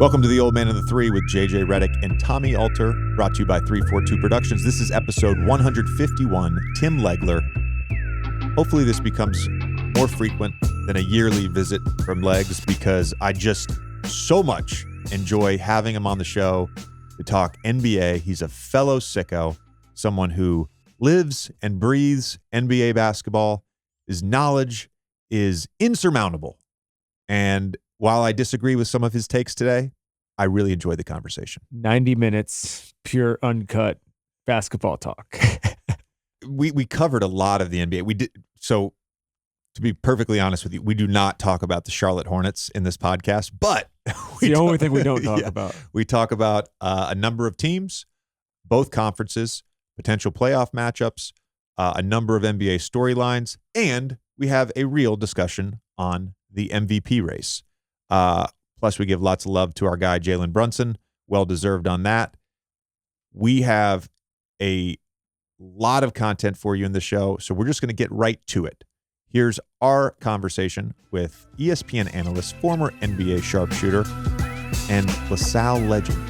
Welcome to The Old Man and the Three with JJ Redick and Tommy Alter, brought to you by 342 Productions. This is episode 151, Tim Legler. Hopefully this becomes more frequent than a yearly visit from Legs, because I just so much enjoy having him on the show to talk NBA. He's a fellow sicko, someone who lives and breathes NBA basketball. His knowledge is insurmountable. And while I disagree with some of his takes today, I really enjoyed the conversation. 90 minutes, pure uncut basketball talk. We covered a lot of the NBA. We did. So to be perfectly honest with you, we do not talk about the Charlotte Hornets in this podcast, but it's the only thing we don't talk about. We talk about a number of teams, both conferences, potential playoff matchups, a number of NBA storylines, and we have a real discussion on the MVP race. Plus, we give lots of love to our guy, Jalen Brunson. Well-deserved on that. We have a lot of content for you in the show, so we're just going to get right to it. Here's our conversation with ESPN analyst, former NBA sharpshooter, and LaSalle legend,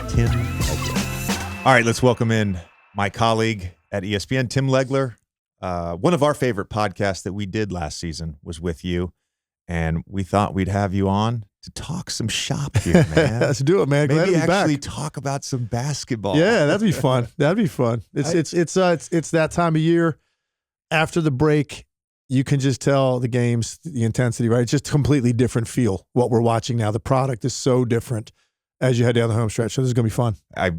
Tim Legler. All right, let's welcome in my colleague at ESPN, Tim Legler. One of our favorite podcasts that we did last season was with you, and we thought we'd have you on to talk some shop here, man. Let's do it, man. Glad Maybe to be actually back. talk about some basketball. Yeah, that'd be fun. That'd be fun. It's that time of year after the break. You can just tell the games, the intensity, right? It's just a completely different feel. What we're watching now, the product is so different as you head down the home stretch. So this is gonna be fun. I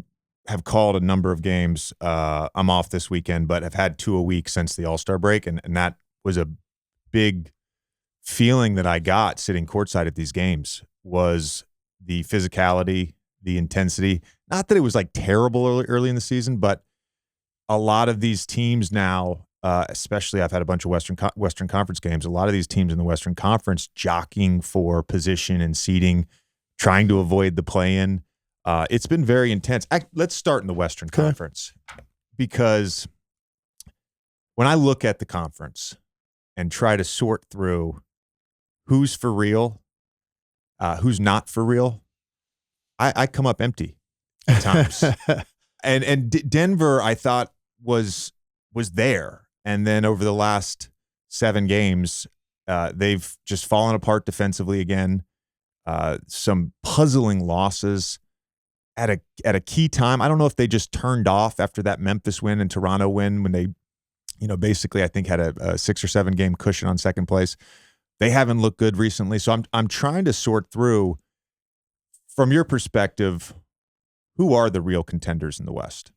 have called a number of games. I'm off this weekend, but I've had 2 a week since the All-Star break, and that was a big feeling that I got sitting courtside at these games, was the physicality, the intensity. Not that it was like terrible early in the season, but a lot of these teams now, especially I've had a bunch of Western Conference games, a lot of these teams in the Western Conference jockeying for position and seeding, trying to avoid the play-in. It's been very intense. Let's start in the Western Conference, because when I look at the conference and try to sort through who's for real, who's not for real, I come up empty at times. and Denver, I thought was there, and then over the last 7 games, they've just fallen apart defensively again. Some puzzling losses at a key time. I don't know if they just turned off after that Memphis win and Toronto win, when they, basically I think had a 6 or 7 game cushion on second place. They haven't looked good recently. So I'm trying to sort through, from your perspective, who are the real contenders in the West?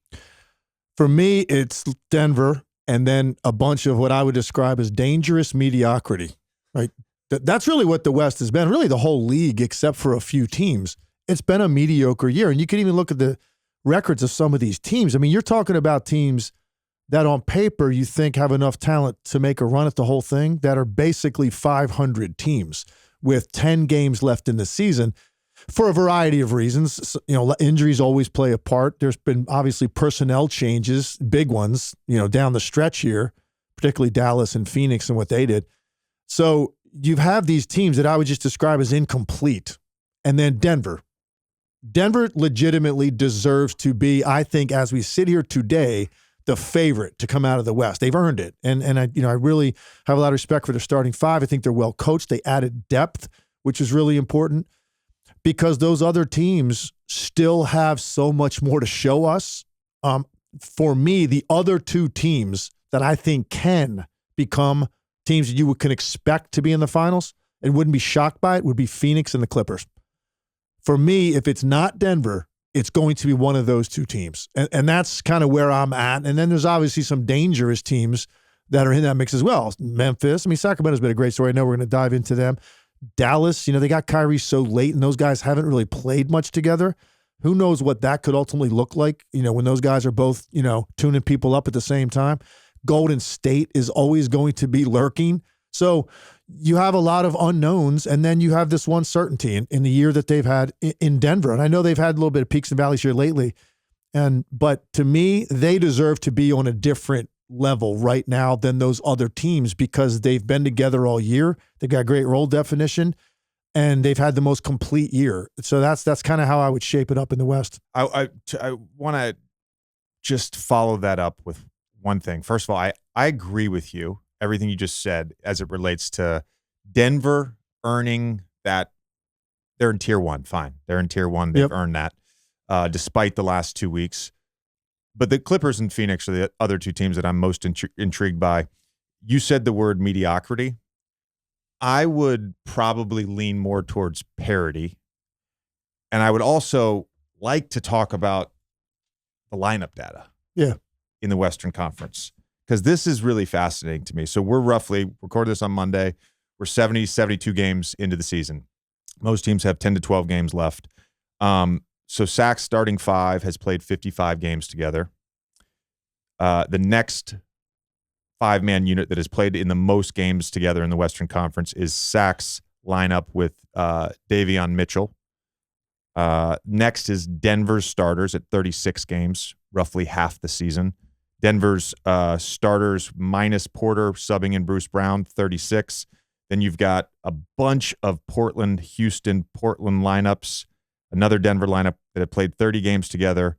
For me, it's Denver, and then a bunch of what I would describe as dangerous mediocrity, right? That's really what the West has been, really the whole league, except for a few teams. It's been a mediocre year. And you can even look at the records of some of these teams. I mean, you're talking about teams that on paper you think have enough talent to make a run at the whole thing, that are basically 500 teams with 10 games left in the season for a variety of reasons. Injuries always play a part. There's been obviously personnel changes, big ones, down the stretch here, particularly Dallas and Phoenix and what they did. So you have these teams that I would just describe as incomplete. And then Denver legitimately deserves to be, I think, as we sit here today, the favorite to come out of the West. They've earned it. And I really have a lot of respect for their starting 5. I think they're well coached. They added depth, which is really important, because those other teams still have so much more to show us. For me, the other 2 teams that I think can become teams that you can expect to be in the finals and wouldn't be shocked by it would be Phoenix and the Clippers. For me, if it's not Denver, it's going to be one of those 2 teams. And that's kind of where I'm at. And then there's obviously some dangerous teams that are in that mix as well. Memphis. I mean, Sacramento's been a great story. I know we're going to dive into them. Dallas, they got Kyrie so late, and those guys haven't really played much together. Who knows what that could ultimately look like, when those guys are both, tuning people up at the same time. Golden State is always going to be lurking. So you have a lot of unknowns, and then you have this one certainty in the year that they've had in Denver. And I know they've had a little bit of peaks and valleys here lately, but to me, they deserve to be on a different level right now than those other teams, because they've been together all year. They got great role definition. and they've had the most complete year. So that's kind of how I would shape it up in the West. I want to just follow that up with one thing. First of all, I agree with you, everything you just said as it relates to Denver earning that. They're in tier 1. Fine. They're in tier 1. They've earned that despite the last 2 weeks. But the Clippers and Phoenix are the other two teams that I'm most intrigued by. You said the word mediocrity. I would probably lean more towards parity. And I would also like to talk about the lineup data in the Western Conference, because this is really fascinating to me. So we're roughly, record this on Monday, we're 70, 72 games into the season. Most teams have 10 to 12 games left. So Sac's starting 5 has played 55 games together. The next 5-man unit that has played in the most games together in the Western Conference is Sac's lineup with Davion Mitchell. Next is Denver's starters at 36 games, roughly half the season. Denver's starters minus Porter subbing in Bruce Brown, 36. Then you've got a bunch of Portland lineups, another Denver lineup that have played 30 games together,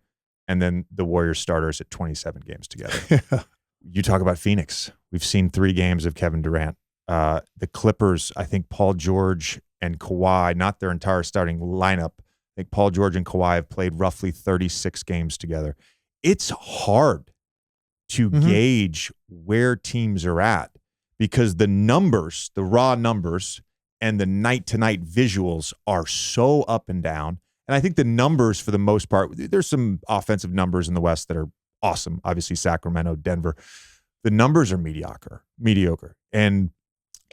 and then the Warriors starters at 27 games together. You talk about Phoenix. We've seen 3 games of Kevin Durant. The Clippers, I think Paul George and Kawhi, not their entire starting lineup, I think Paul George and Kawhi have played roughly 36 games together. It's hard to gauge where teams are at, because the numbers, the raw numbers, and the night-to-night visuals are so up and down. And I think the numbers, for the most part, there's some offensive numbers in the West that are awesome. Obviously, Sacramento, Denver. The numbers are mediocre. And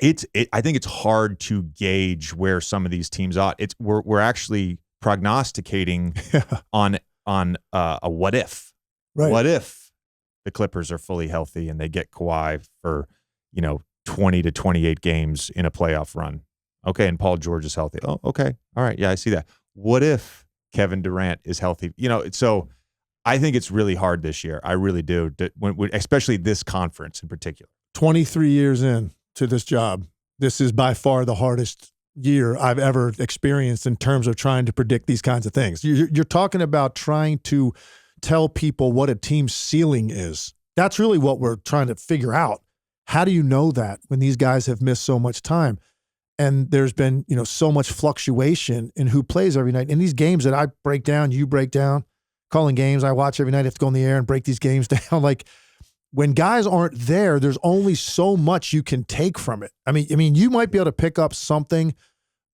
I think it's hard to gauge where some of these teams are. We're actually prognosticating on a what if. Right. What if the Clippers are fully healthy and they get Kawhi for 20 to 28 games in a playoff run? Okay, and Paul George is healthy. Oh, okay. All right. Yeah, I see that. What if Kevin Durant is healthy? So I think it's really hard this year. I really do, especially this conference in particular. 23 years in to this job, this is by far the hardest year I've ever experienced in terms of trying to predict these kinds of things. You're talking about trying to tell people what a team's ceiling is. That's really what we're trying to figure out. How do you know that when these guys have missed so much time? And there's been, so much fluctuation in who plays every night. In these games that I break down, you break down, calling games I watch every night, I have to go on the air and break these games down. Like, when guys aren't there, there's only so much you can take from it. I mean, you might be able to pick up something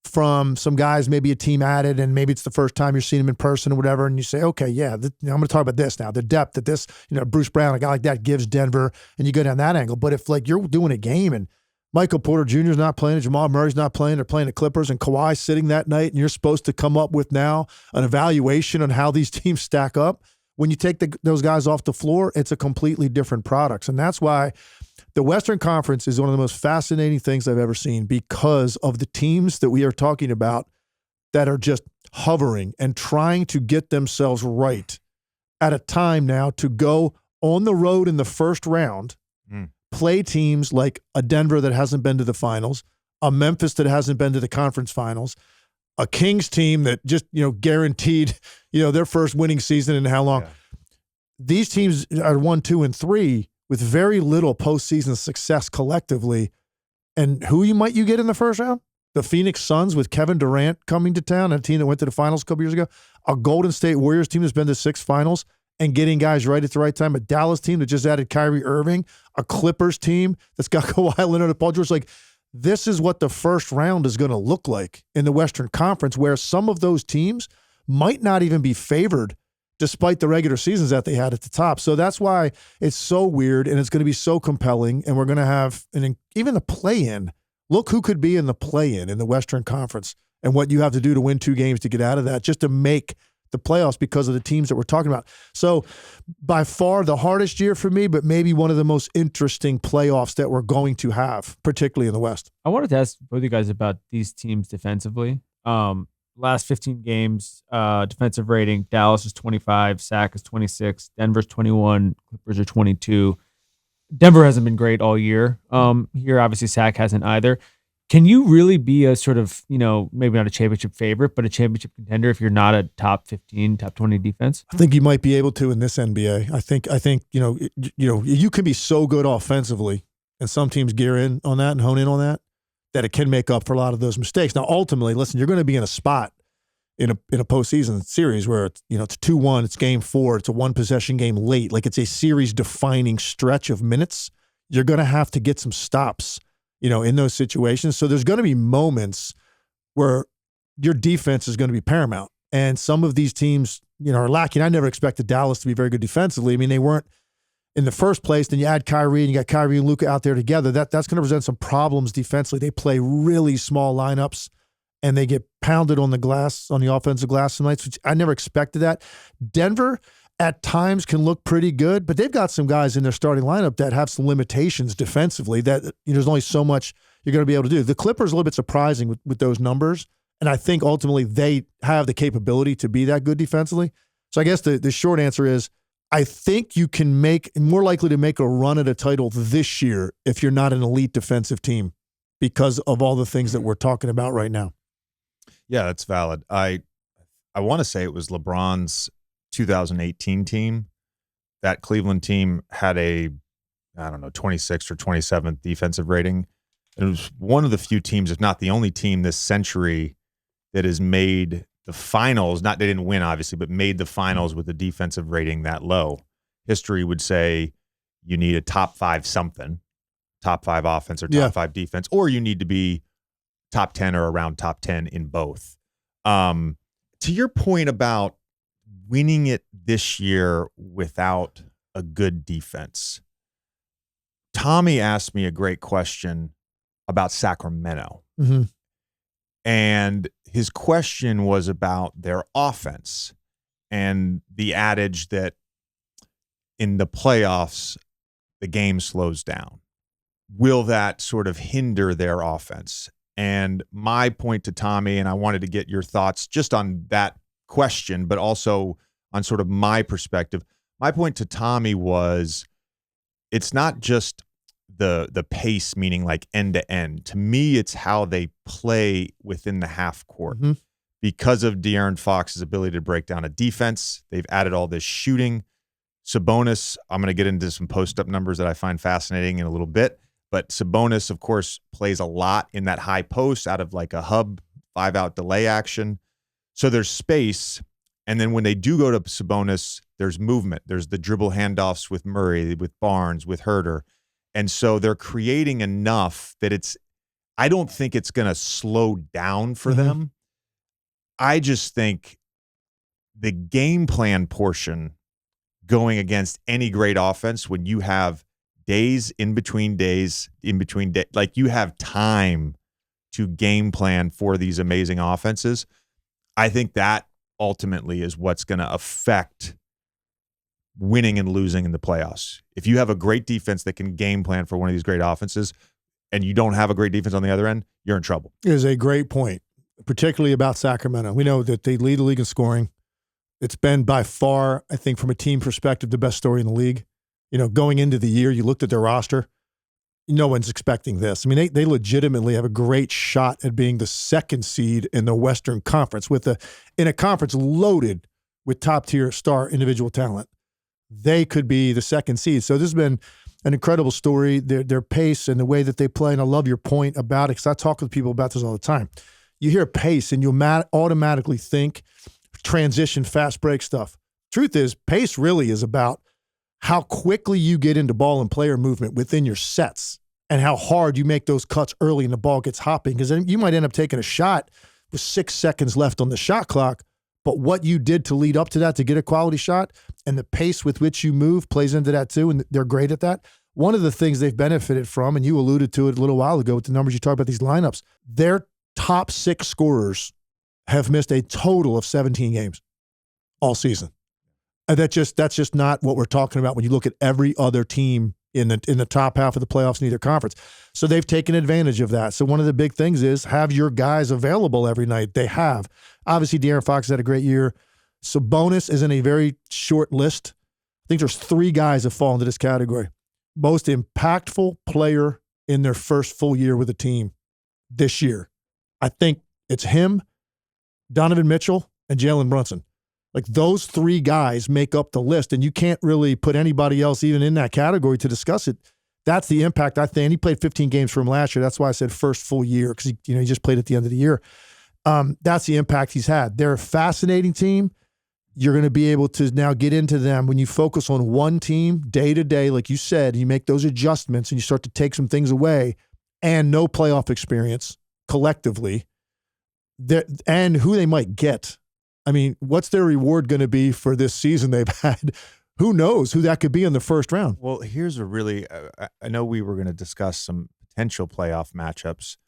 from some guys, maybe a team added, and maybe it's the first time you're seeing them in person or whatever, and you say, okay, yeah, I'm going to talk about this now, the depth that this, Bruce Brown, a guy like that gives Denver, and you go down that angle. But if, like, you're doing a game and Michael Porter Jr. is not playing, and Jamal Murray's not playing, they're playing the Clippers, and Kawhi's sitting that night, and you're supposed to come up with now an evaluation on how these teams stack up, when you take those guys off the floor, it's a completely different product. And that's why the Western Conference is one of the most fascinating things I've ever seen, because of the teams that we are talking about that are just hovering and trying to get themselves right at a time now to go on the road in the first round, play teams like a Denver that hasn't been to the finals, a Memphis that hasn't been to the conference finals, a Kings team that just, guaranteed, their first winning season in how long. Yeah. These teams are 1, 2, and 3 with very little postseason success collectively. And who might you get in the first round? The Phoenix Suns with Kevin Durant coming to town, a team that went to the finals a couple years ago. A Golden State Warriors team that's been to 6 finals and getting guys right at the right time. A Dallas team that just added Kyrie Irving. A Clippers team that's got Kawhi Leonard and Paul George. Like, this is what the first round is going to look like in the Western Conference, where some of those teams might not even be favored despite the regular seasons that they had at the top. So that's why it's so weird, and it's going to be so compelling, and we're going to have even the play-in. Look who could be in the play-in in the Western Conference and what you have to do to win 2 games to get out of that just to make the playoffs because of the teams that we're talking about. So by far the hardest year for me, but maybe one of the most interesting playoffs that we're going to have, particularly in the West. I wanted to ask both of you guys about these teams defensively. Last 15 games, defensive rating, Dallas is 25, Sac is 26, Denver's 21, Clippers are 22. Denver hasn't been great all year. Here, obviously, Sac hasn't either. Can you really be a sort of, maybe not a championship favorite, but a championship contender if you're not a top 15, top 20 defense? I think you might be able to in this NBA. I think you can be so good offensively, and some teams gear in on that and hone in on that it can make up for a lot of those mistakes. Now, ultimately, listen, you're going to be in a spot in a postseason series where it's 2-1, it's game 4, it's a one possession game late, like it's a series defining stretch of minutes. You're going to have to get some stops, in those situations. So there's going to be moments where your defense is going to be paramount. And some of these teams, are lacking. I never expected Dallas to be very good defensively. I mean, they weren't in the first place. Then you add Kyrie and you got Kyrie and Luka out there together. That's going to present some problems defensively. They play really small lineups and they get pounded on the glass, on the offensive glass some nights, which I never expected that. Denver at times can look pretty good, but they've got some guys in their starting lineup that have some limitations defensively that there's only so much you're going to be able to do. The Clippers are a little bit surprising with those numbers, and I think ultimately they have the capability to be that good defensively. So I guess the short answer is I think you can more likely to make a run at a title this year if you're not an elite defensive team because of all the things that we're talking about right now. Yeah, that's valid. I want to say it was LeBron's 2018 team. That Cleveland team had a 26th or 27th defensive rating. It was one of the few teams, if not the only team this century that has made the finals. They didn't win, obviously, but made the finals with a defensive rating that low. History would say you need a top 5 something, top 5 offense or top 5 defense, or you need to be top 10 or around top 10 in both. To your point about winning it this year without a good defense, Tommy asked me a great question about Sacramento. Mm-hmm. And his question was about their offense and the adage that in the playoffs, the game slows down. Will that sort of hinder their offense? And my point to Tommy, and I wanted to get your thoughts just on that question, but also on sort of my perspective. My point to Tommy was it's not just the pace, meaning like end to end. To me, it's how they play within the half court. Mm-hmm. Because of De'Aaron Fox's ability to break down a defense, they've added all this shooting. Sabonis, I'm going to get into some post-up numbers that I find fascinating in a little bit. But Sabonis, of course, plays a lot in that high post out of like a hub 5-out delay action. So there's space. And then when they do go to Sabonis, there's movement. There's the dribble handoffs with Murray, with Barnes, with Herter. And so they're creating enough that I don't think it's going to slow down for them. I just think the game plan portion going against any great offense, when you have days in between days, like you have time to game plan for these amazing offenses, I think that ultimately is what's going to affect winning and losing in the playoffs. If you have a great defense that can game plan for one of these great offenses and you don't have a great defense on the other end, you're in trouble. It is a great point, particularly about Sacramento. We know that they lead the league in scoring. It's been by far, I think, from a team perspective, the best story in the league. Going into the year, you looked at their roster. No one's expecting this. I mean, they legitimately have a great shot at being the second seed in the Western Conference in a conference loaded with top-tier star individual talent. They could be the second seed. So this has been an incredible story, their pace and the way that they play. And I love your point about it because I talk with people about this all the time. You hear pace and you automatically think transition, fast break stuff. Truth is, pace really is about how quickly you get into ball and player movement within your sets and how hard you make those cuts early and the ball gets hopping, because then you might end up taking a shot with 6 seconds left on the shot clock. But what you did to lead up to that to get a quality shot and the pace with which you move plays into that too, and they're great at that. One of the things they've benefited from, and you alluded to it a little while ago with the numbers you talked about these lineups, their top 6 scorers have missed a total of 17 games all season. And that's just not what we're talking about when you look at every other team in the top half of the playoffs in either conference. So they've taken advantage of that. So one of the big things is have your guys available every night. They have. Obviously, De'Aaron Fox has had a great year. Sabonis is in a very short list. I think there's 3 guys that fall into this category. Most impactful player in their first full year with the team. this year. I think it's him, Donovan Mitchell, and Jalen Brunson. Like those three guys make up the list, and you can't really put anybody else even in that category to discuss it. That's the impact, I think. And he played 15 games for him last year. That's why I said first full year, because he just played at the end of the year. That's the impact he's had. They're a fascinating team. You're going to be able to now get into them when you focus on one team day to day, like you said, you make those adjustments and you start to take some things away, and no playoff experience collectively, and who they might get. I mean, what's their reward going to be for this season they've had? Who knows who that could be in the first round? Well, here's a really I know we were going to discuss some potential playoff matchups,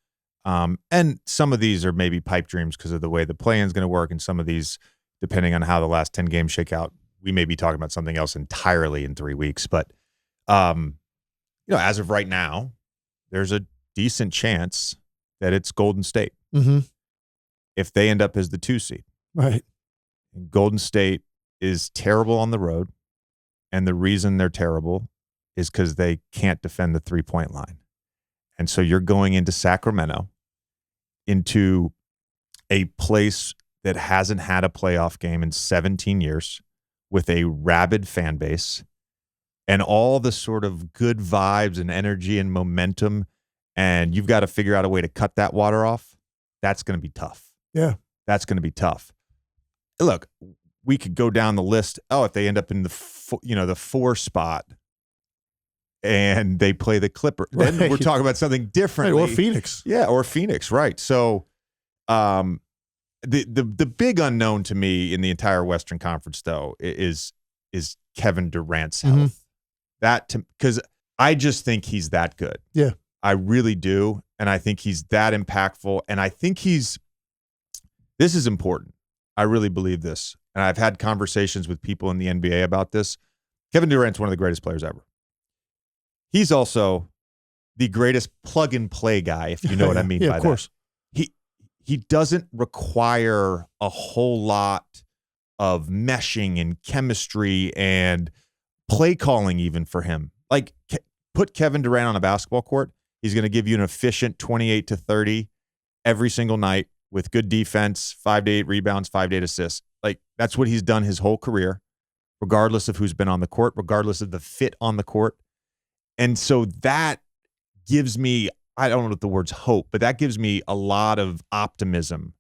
and some of these are maybe pipe dreams because of the way the play-in is going to work, and some of these, depending on how the last 10 games shake out, we may be talking about something else entirely in 3 weeks. But, as of right now, there's a decent chance that it's Golden State. Mm-hmm. If they end up as the 2 seed. Right. And Golden State is terrible on the road. And the reason they're terrible is because they can't defend the 3-point line. And so you're going into Sacramento, into a place that hasn't had a playoff game in 17 years, with a rabid fan base and all the sort of good vibes and energy and momentum, and you've got to figure out a way to cut that water off. That's going to be tough. Yeah. That's going to be tough. Look, we could go down the list. Oh, if they end up in the 4 spot and they play the Clippers, then we're talking about something different. Right, or Phoenix. Yeah, or Phoenix, right. So the big unknown to me in the entire Western Conference, though, is Kevin Durant's health. Because I just think he's that good. Yeah. I really do. And I think he's that impactful. And I think this is important. I really believe this. And I've had conversations with people in the NBA about this. Kevin Durant's one of the greatest players ever. He's also the greatest plug-and-play guy, if you know what I mean by that. Of course. He doesn't require a whole lot of meshing and chemistry and play calling even for him. Like, put Kevin Durant on a basketball court, he's going to give you an efficient 28 to 30 every single night with good defense, 5 to 8 rebounds, 5 to 8 assists. Like, that's what he's done his whole career, regardless of who's been on the court, regardless of the fit on the court. And so that gives me, I don't know what the word's hope, but that gives me a lot of optimism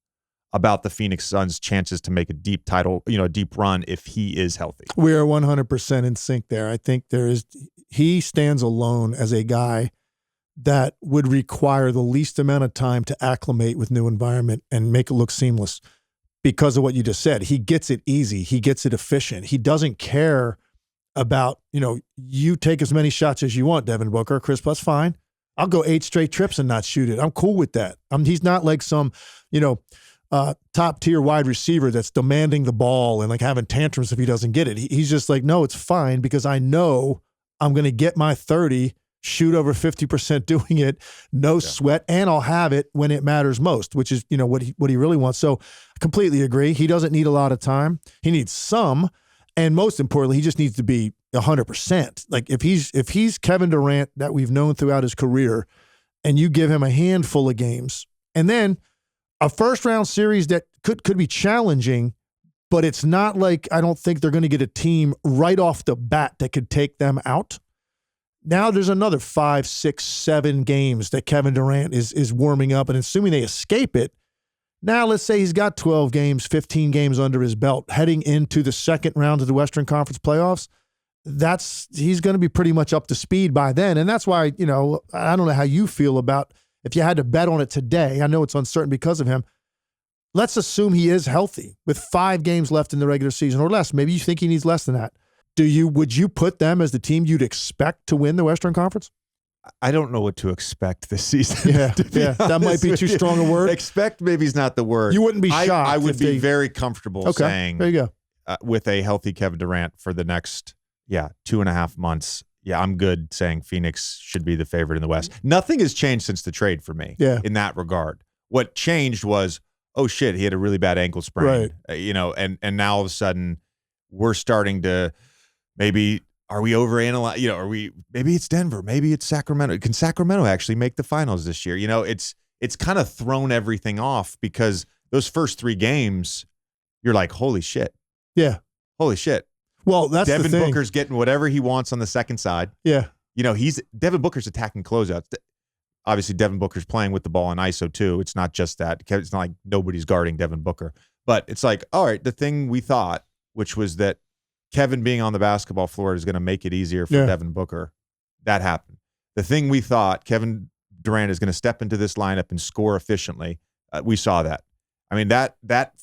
about the Phoenix Suns' chances to make a deep run if he is healthy. We are 100% in sync there. I think he stands alone as a guy that would require the least amount of time to acclimate with new environment and make it look seamless because of what you just said. He gets it easy. He gets it efficient. He doesn't care about, you take as many shots as you want, Devin Booker. Chris, that's fine. I'll go 8 straight trips and not shoot it. I'm cool with that. He's not like some, top tier wide receiver that's demanding the ball and like having tantrums if he doesn't get it. He's just like, no, it's fine because I know I'm going to get my 30, shoot over 50% doing it, no sweat, and I'll have it when it matters most, which is, what he really wants. So I completely agree. He doesn't need a lot of time. He needs some, and most importantly, he just needs to be 100%. Like if he's Kevin Durant that we've known throughout his career, and you give him a handful of games, and then a first round series that could be challenging, but it's not like I don't think they're going to get a team right off the bat that could take them out. Now there's another 5, 6, 7 games that Kevin Durant is warming up, and assuming they escape it, now let's say he's got 12 games, 15 games under his belt heading into the second round of the Western Conference playoffs. He's going to be pretty much up to speed by then. And that's why, I don't know how you feel about if you had to bet on it today. I know it's uncertain because of him. Let's assume he is healthy with 5 games left in the regular season or less. Maybe you think he needs less than that. Would you put them as the team you'd expect to win the Western Conference? I don't know what to expect this season. Yeah, that might be too strong a word. Expect maybe is not the word. You wouldn't be shocked. I would be very comfortable saying there you go. With a healthy Kevin Durant for the next 2.5 months. Yeah, I'm good saying Phoenix should be the favorite in the West. Nothing has changed since the trade for me in that regard. What changed was, oh shit, he had a really bad ankle sprain. Right. And now all of a sudden we're starting to maybe, are we overanalyzing? Maybe it's Denver, maybe it's Sacramento. Can Sacramento actually make the finals this year? it's kind of thrown everything off because those first 3 games, you're like, holy shit. Yeah. Holy shit. Well, that's Devin the thing. Booker's getting whatever he wants on the second side. Yeah. You know, Devin Booker's attacking closeouts. Obviously, Devin Booker's playing with the ball in ISO too. It's not just that. It's not like nobody's guarding Devin Booker. But it's like, all right, the thing we thought, which was that Kevin being on the basketball floor is going to make it easier for Devin Booker, that happened. The thing we thought, Kevin Durant is going to step into this lineup and score efficiently, we saw that. I mean, that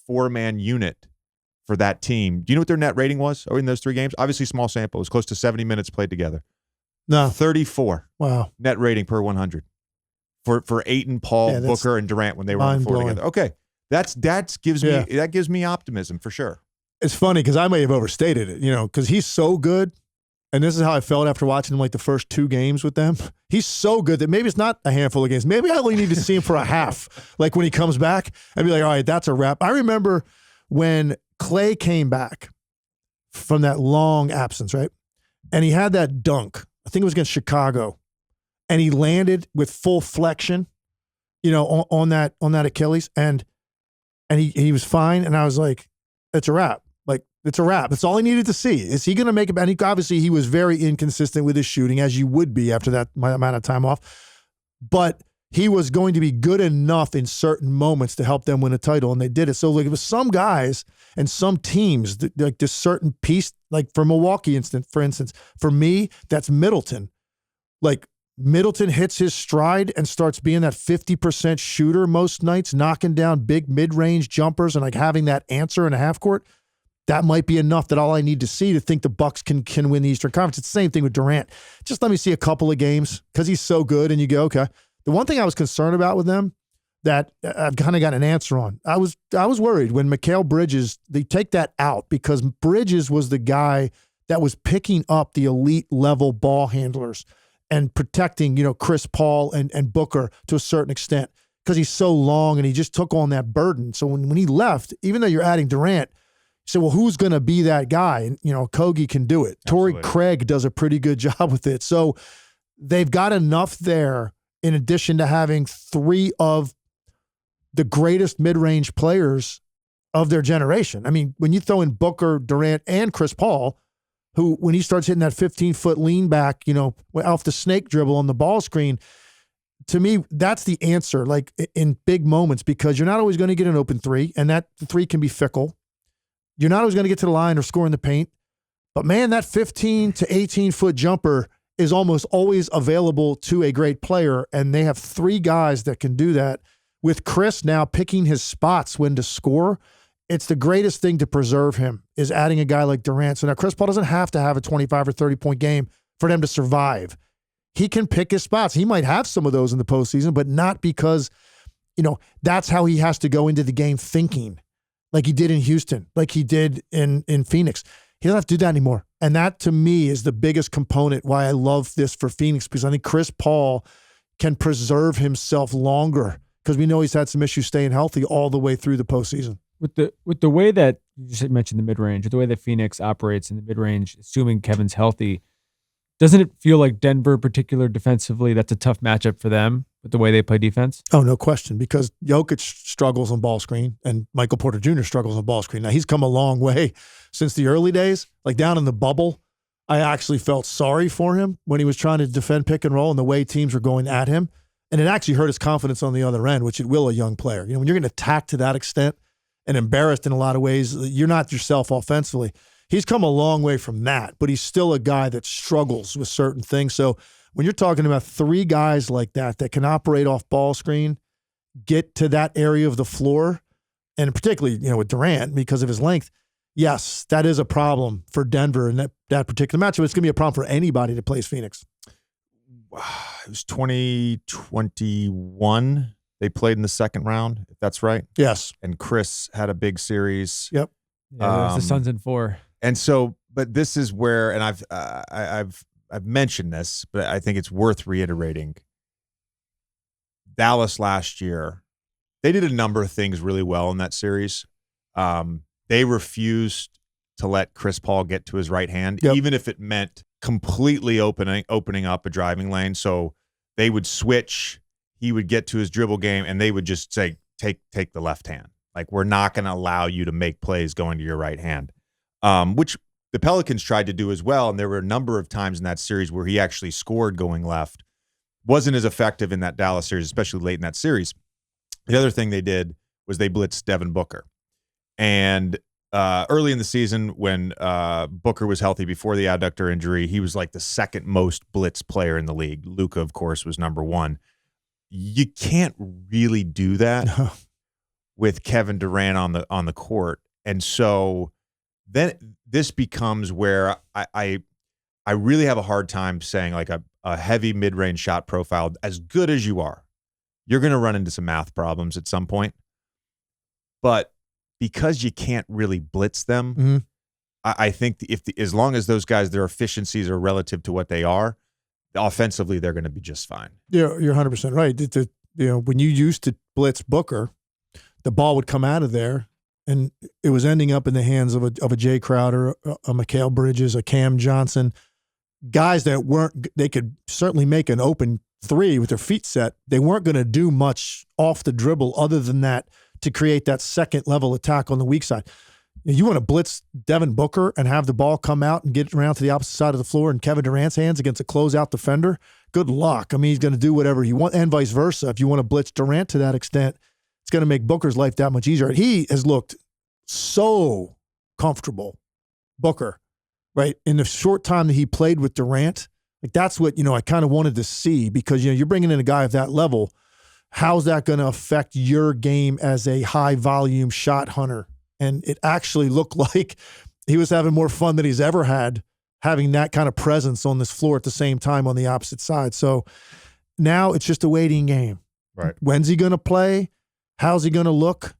4-man unit for that team, do you know what their net rating was in those 3 games? Obviously, small sample. It was close to 70 minutes played together. No. 34. Wow. Net rating per 100 for Ayton, Paul, Booker, and Durant when they were on the floor together. Okay, that gives me optimism for sure. It's funny because I may have overstated it, because he's so good. And this is how I felt after watching him like the first 2 games with them. He's so good that maybe it's not a handful of games. Maybe I only need to see him for a half. Like when he comes back, I'd be like, all right, that's a wrap. I remember when Clay came back from that long absence, right? And he had that dunk. I think it was against Chicago. And he landed with full flexion, on that Achilles. And he was fine. And I was like, it's a wrap. It's a wrap. That's all I needed to see. Is he going to make it? And obviously, he was very inconsistent with his shooting, as you would be after that amount of time off. But he was going to be good enough in certain moments to help them win a title, and they did it. So, it was some guys and some teams, like this certain piece, like for Milwaukee, for instance, for me, that's Middleton. Like, Middleton hits his stride and starts being that 50% shooter most nights, knocking down big mid-range jumpers and like having that answer in a half court. That might be enough that all I need to see to think the Bucks can win the Eastern Conference. It's the same thing with Durant. Just let me see a couple of games because he's so good and you go, okay. The one thing I was concerned about with them that I've kind of got an answer on, I was worried when Mikal Bridges, they take that out because Bridges was the guy that was picking up the elite level ball handlers and protecting, Chris Paul and Booker to a certain extent because he's so long and he just took on that burden. So when he left, even though you're adding Durant, you say, well, who's going to be that guy? And, Kogi can do it. Torrey Craig does a pretty good job with it. So they've got enough there in addition to having 3 of the greatest mid-range players of their generation. I mean, when you throw in Booker, Durant, and Chris Paul, who, when he starts hitting that 15-foot lean back, off the snake dribble on the ball screen, to me, that's the answer, like in big moments, because you're not always going to get an open 3, and that 3 can be fickle. You're not always going to get to the line or score in the paint. But, man, that 15 to 18-foot jumper is almost always available to a great player, and they have 3 guys that can do that. With Chris now picking his spots when to score, it's the greatest thing to preserve him is adding a guy like Durant. So now Chris Paul doesn't have to have a 25 or 30-point game for them to survive. He can pick his spots. He might have some of those in the postseason, but not because, that's how he has to go into the game thinking. Like he did in Houston, like he did in Phoenix. He doesn't have to do that anymore. And that, to me, is the biggest component why I love this for Phoenix, because I think Chris Paul can preserve himself longer because we know he's had some issues staying healthy all the way through the postseason. With the way that you just mentioned the mid-range, the way that Phoenix operates in the mid-range, assuming Kevin's healthy, doesn't it feel like Denver, particular defensively, that's a tough matchup for them with the way they play defense? Oh, no question, because Jokic struggles on ball screen and Michael Porter Jr. struggles on ball screen. Now, he's come a long way since the early days. Like down in the bubble, I actually felt sorry for him when he was trying to defend pick and roll and the way teams were going at him. And it actually hurt his confidence on the other end, which it will a young player. When you're getting attacked to that extent and embarrassed in a lot of ways, you're not yourself offensively. He's come a long way from that, but he's still a guy that struggles with certain things. So when you're talking about 3 guys like that can operate off ball screen, get to that area of the floor, and particularly, with Durant because of his length, yes, that is a problem for Denver in that particular matchup. It's going to be a problem for anybody that plays Phoenix. It was 2021. They played in the second round, if that's right. Yes. And Chris had a big series. Yep. Yeah, the Suns in 4. And so, but this is where, and I've mentioned this, but I think it's worth reiterating. Dallas last year, they did a number of things really well in that series. They refused to let Chris Paul get to his right hand, even if it meant completely opening up a driving lane. So they would switch. he would get to his dribble game and they would just say, take the left hand. Like, we're not going to allow you to make plays going to your right hand, which the Pelicans tried to do as well. And there were a number of times in that series where he actually scored going left. Wasn't as effective in that Dallas series, especially late in that series. The other thing they did was they blitzed Devin Booker. And early in the season when Booker was healthy before the adductor injury, he was like the second most blitz player in the league. Luka, of course, was number one. You can't really do that with Kevin Durant on the court. And so then this becomes where I really have a hard time saying, like, a heavy mid-range shot profile, as good as you are, you're going to run into some math problems at some point. But because you can't really blitz them, I think as long as those guys, their efficiencies are relative to what they are, offensively, they're going to be just fine. You're 100% right. When you used to blitz Booker, the ball would come out of there, and it was ending up in the hands of a Jay Crowder, a Mikal Bridges, a Cam Johnson, guys that they could certainly make an open three with their feet set. They weren't going to do much off the dribble other than that to create that second level attack on the weak side. You want to blitz Devin Booker and have the ball come out and get around to the opposite side of the floor in Kevin Durant's hands against a closeout defender? Good luck. I mean, he's going to do whatever he wants, and vice versa. If you want to blitz Durant to that extent, it's going to make Booker's life that much easier. He has looked so comfortable, Booker, right? In the short time that he played with Durant, like, that's what, I kind of wanted to see, because, you're bringing in a guy of that level. How's that going to affect your game as a high volume shot hunter? And it actually looked like he was having more fun than he's ever had, having that kind of presence on this floor at the same time on the opposite side. So now it's just a waiting game. Right. When's he going to play? How's he going to look?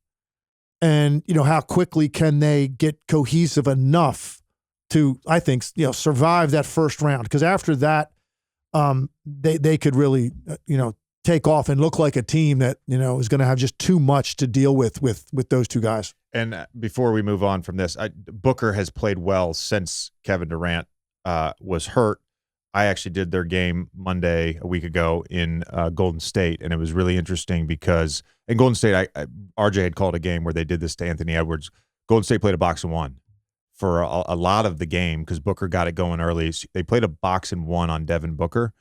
And, how quickly can they get cohesive enough to, I think, survive that first round? Because after that, they could really, take off and look like a team that, is going to have just too much to deal with those two guys. And before we move on from this, Booker has played well since Kevin Durant was hurt. I actually did their game Monday a week ago in Golden State, and it was really interesting because in Golden State, RJ had called a game where they did this to Anthony Edwards. Golden State played a box and one for a lot of the game because Booker got it going early. So they played a box and one on Devin Booker,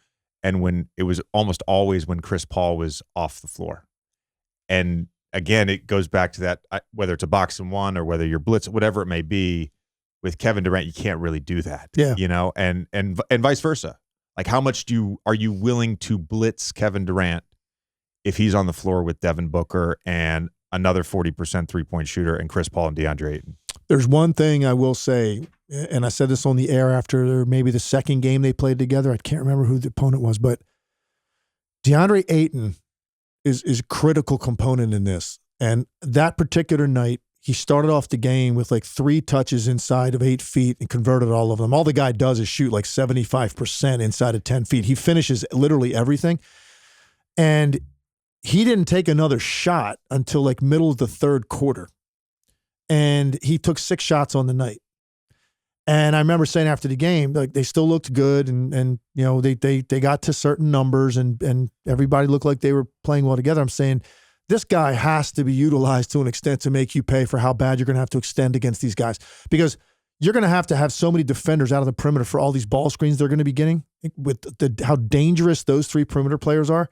and when it was almost always when Chris Paul was off the floor. And again, it goes back to that, whether it's a box and one or whether you're blitz, whatever it may be, with Kevin Durant, you can't really do that. Yeah. And vice versa. Like, how much are you willing to blitz Kevin Durant if he's on the floor with Devin Booker and another 40% three-point shooter and Chris Paul and DeAndre Ayton? There's one thing I will say, and I said this on the air after maybe the second game they played together. I can't remember who the opponent was, but DeAndre Ayton is a critical component in this. And that particular night, he started off the game with like 3 touches inside of 8 feet and converted all of them. All the guy does is shoot like 75% inside of 10 feet. He finishes literally everything. And he didn't take another shot until like middle of the third quarter. And he took 6 shots on the night. And I remember saying after the game, like, they still looked good, and they got to certain numbers, and everybody looked like they were playing well together. I'm saying this guy has to be utilized to an extent to make you pay for how bad you're going to have to extend against these guys, because you're going to have so many defenders out of the perimeter for all these ball screens they're going to be getting with how dangerous those 3 perimeter players are.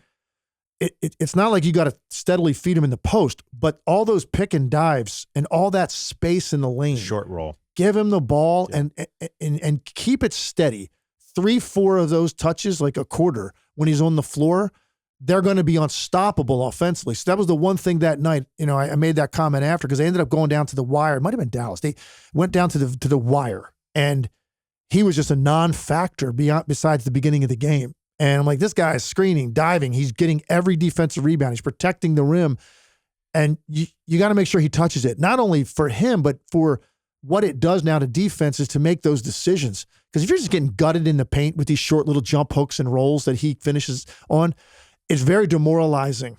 It's not like you got to steadily feed them in the post, but all those pick and dives and all that space in the lane. Short roll. Give him the ball and keep it steady. 3-4 of those touches, like a quarter, when he's on the floor, they're going to be unstoppable offensively. So that was the one thing that night. I made that comment after, because they ended up going down to the wire. It might have been Dallas. They went down to the wire, and he was just a non-factor besides the beginning of the game. And I'm like, this guy is screening, diving. He's getting every defensive rebound. He's protecting the rim. And you got to make sure he touches it, not only for him, but for what it does now to defenses to make those decisions. Because if you're just getting gutted in the paint with these short little jump hooks and rolls that he finishes on, it's very demoralizing.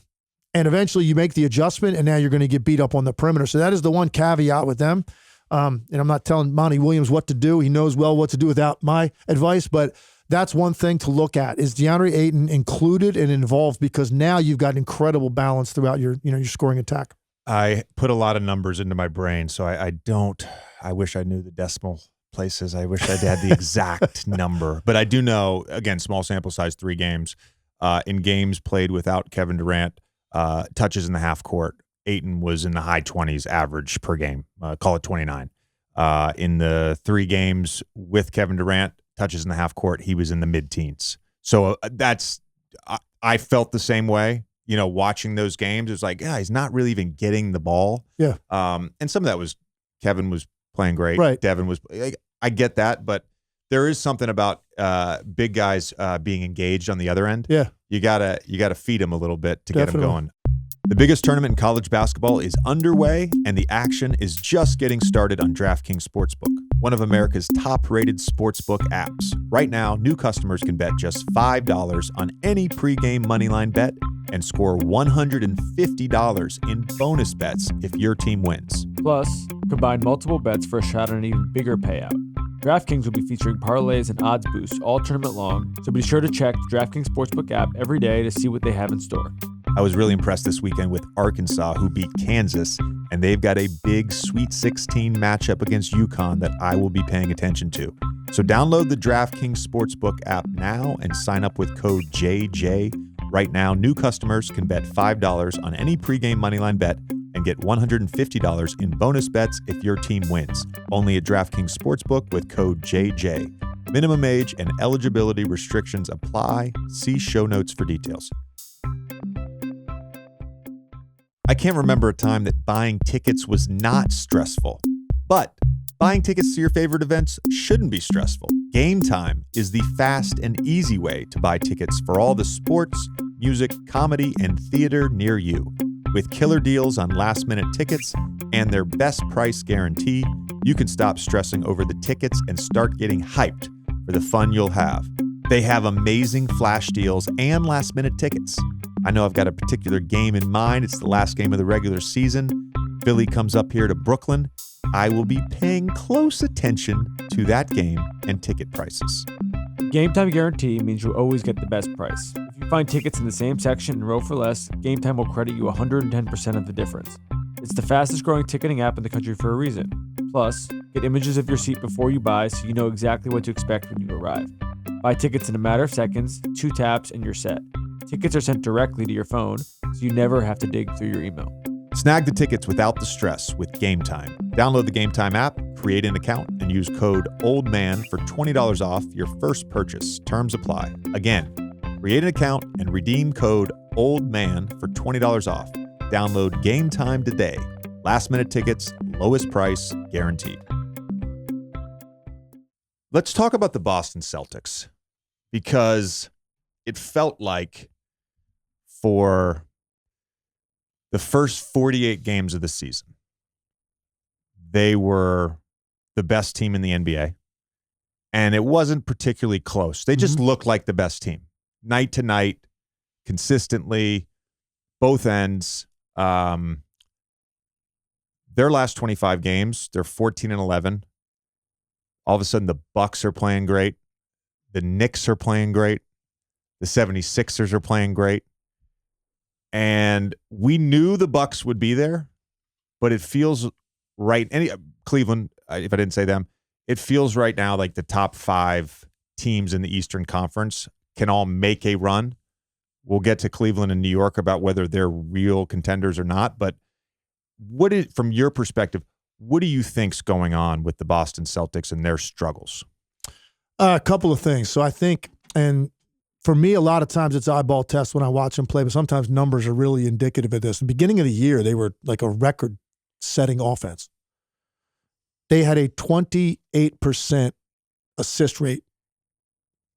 And eventually you make the adjustment, and now you're going to get beat up on the perimeter. So that is the one caveat with them. And I'm not telling Monty Williams what to do. He knows well what to do without my advice. But that's one thing to look at. Is DeAndre Ayton included and involved? Because now you've got incredible balance throughout your scoring attack. I put a lot of numbers into my brain, so I wish I knew the decimal places. I wish I had the exact number. But I do know, again, small sample size, 3 games. In games played without Kevin Durant, touches in the half court, Ayton was in the high 20s average per game, call it 29. In the 3 games with Kevin Durant, touches in the half court, he was in the mid-teens. So I felt the same way. Watching those games, it was like, yeah, he's not really even getting the ball. Yeah. And some of that was Kevin was playing great. Right. Devin was. I get that, but there is something about big guys being engaged on the other end. Yeah. You gotta feed him a little bit to get him going. The biggest tournament in college basketball is underway, and the action is just getting started on DraftKings Sportsbook, one of America's top-rated sportsbook apps. Right now, new customers can bet just $5 on any pregame moneyline bet and score $150 in bonus bets if your team wins. Plus, combine multiple bets for a shot at an even bigger payout. DraftKings will be featuring parlays and odds boosts all tournament long, so be sure to check the DraftKings Sportsbook app every day to see what they have in store. I was really impressed this weekend with Arkansas, who beat Kansas, and they've got a big Sweet 16 matchup against UConn that I will be paying attention to. So download the DraftKings Sportsbook app now and sign up with code JJ. Right now, new customers can bet $5 on any pregame moneyline bet and get $150 in bonus bets if your team wins. Only at DraftKings Sportsbook with code JJ. Minimum age and eligibility restrictions apply. See show notes for details. I can't remember a time that buying tickets was not stressful. But buying tickets to your favorite events shouldn't be stressful. Game Time is the fast and easy way to buy tickets for all the sports, music, comedy, and theater near you. With killer deals on last-minute tickets and their best price guarantee, you can stop stressing over the tickets and start getting hyped for the fun you'll have. They have amazing flash deals and last-minute tickets. I know I've got a particular game in mind. It's the last game of the regular season. Philly comes up here to Brooklyn. I will be paying close attention to that game and ticket prices. Game Time guarantee means you'll always get the best price. If you find tickets in the same section and row for less, Game Time will credit you 110% of the difference. It's the fastest growing ticketing app in the country for a reason. Plus, get images of your seat before you buy so you know exactly what to expect when you arrive. Buy tickets in a matter of seconds, 2 taps, and you're set. Tickets are sent directly to your phone, so you never have to dig through your email. Snag the tickets without the stress with Game Time. Download the Game Time app, create an account, and use code OLDMAN for $20 off your first purchase. Terms apply. Again, create an account and redeem code OLDMAN for $20 off. Download Game Time today. Last minute tickets, lowest price, guaranteed. Let's talk about the Boston Celtics, because it felt like for the first 48 games of the season, they were the best team in the NBA, and it wasn't particularly close. They just looked like the best team. Night to night, consistently, both ends. Their last 25 games, they're 14-11. All of a sudden, the Bucks are playing great. The Knicks are playing great. The 76ers are playing great. And we knew the Bucks would be there, but it feels right. Cleveland, if I didn't say them, it feels right now like the top 5 teams in the Eastern Conference can all make a run. We'll get to Cleveland and New York about whether they're real contenders or not. But from your perspective, what do you think's going on with the Boston Celtics and their struggles? A couple of things. So I think, and for me, a lot of times it's eyeball test when I watch them play, but sometimes numbers are really indicative of this. In the beginning of the year, they were like a record-setting offense. They had a 28% assist rate,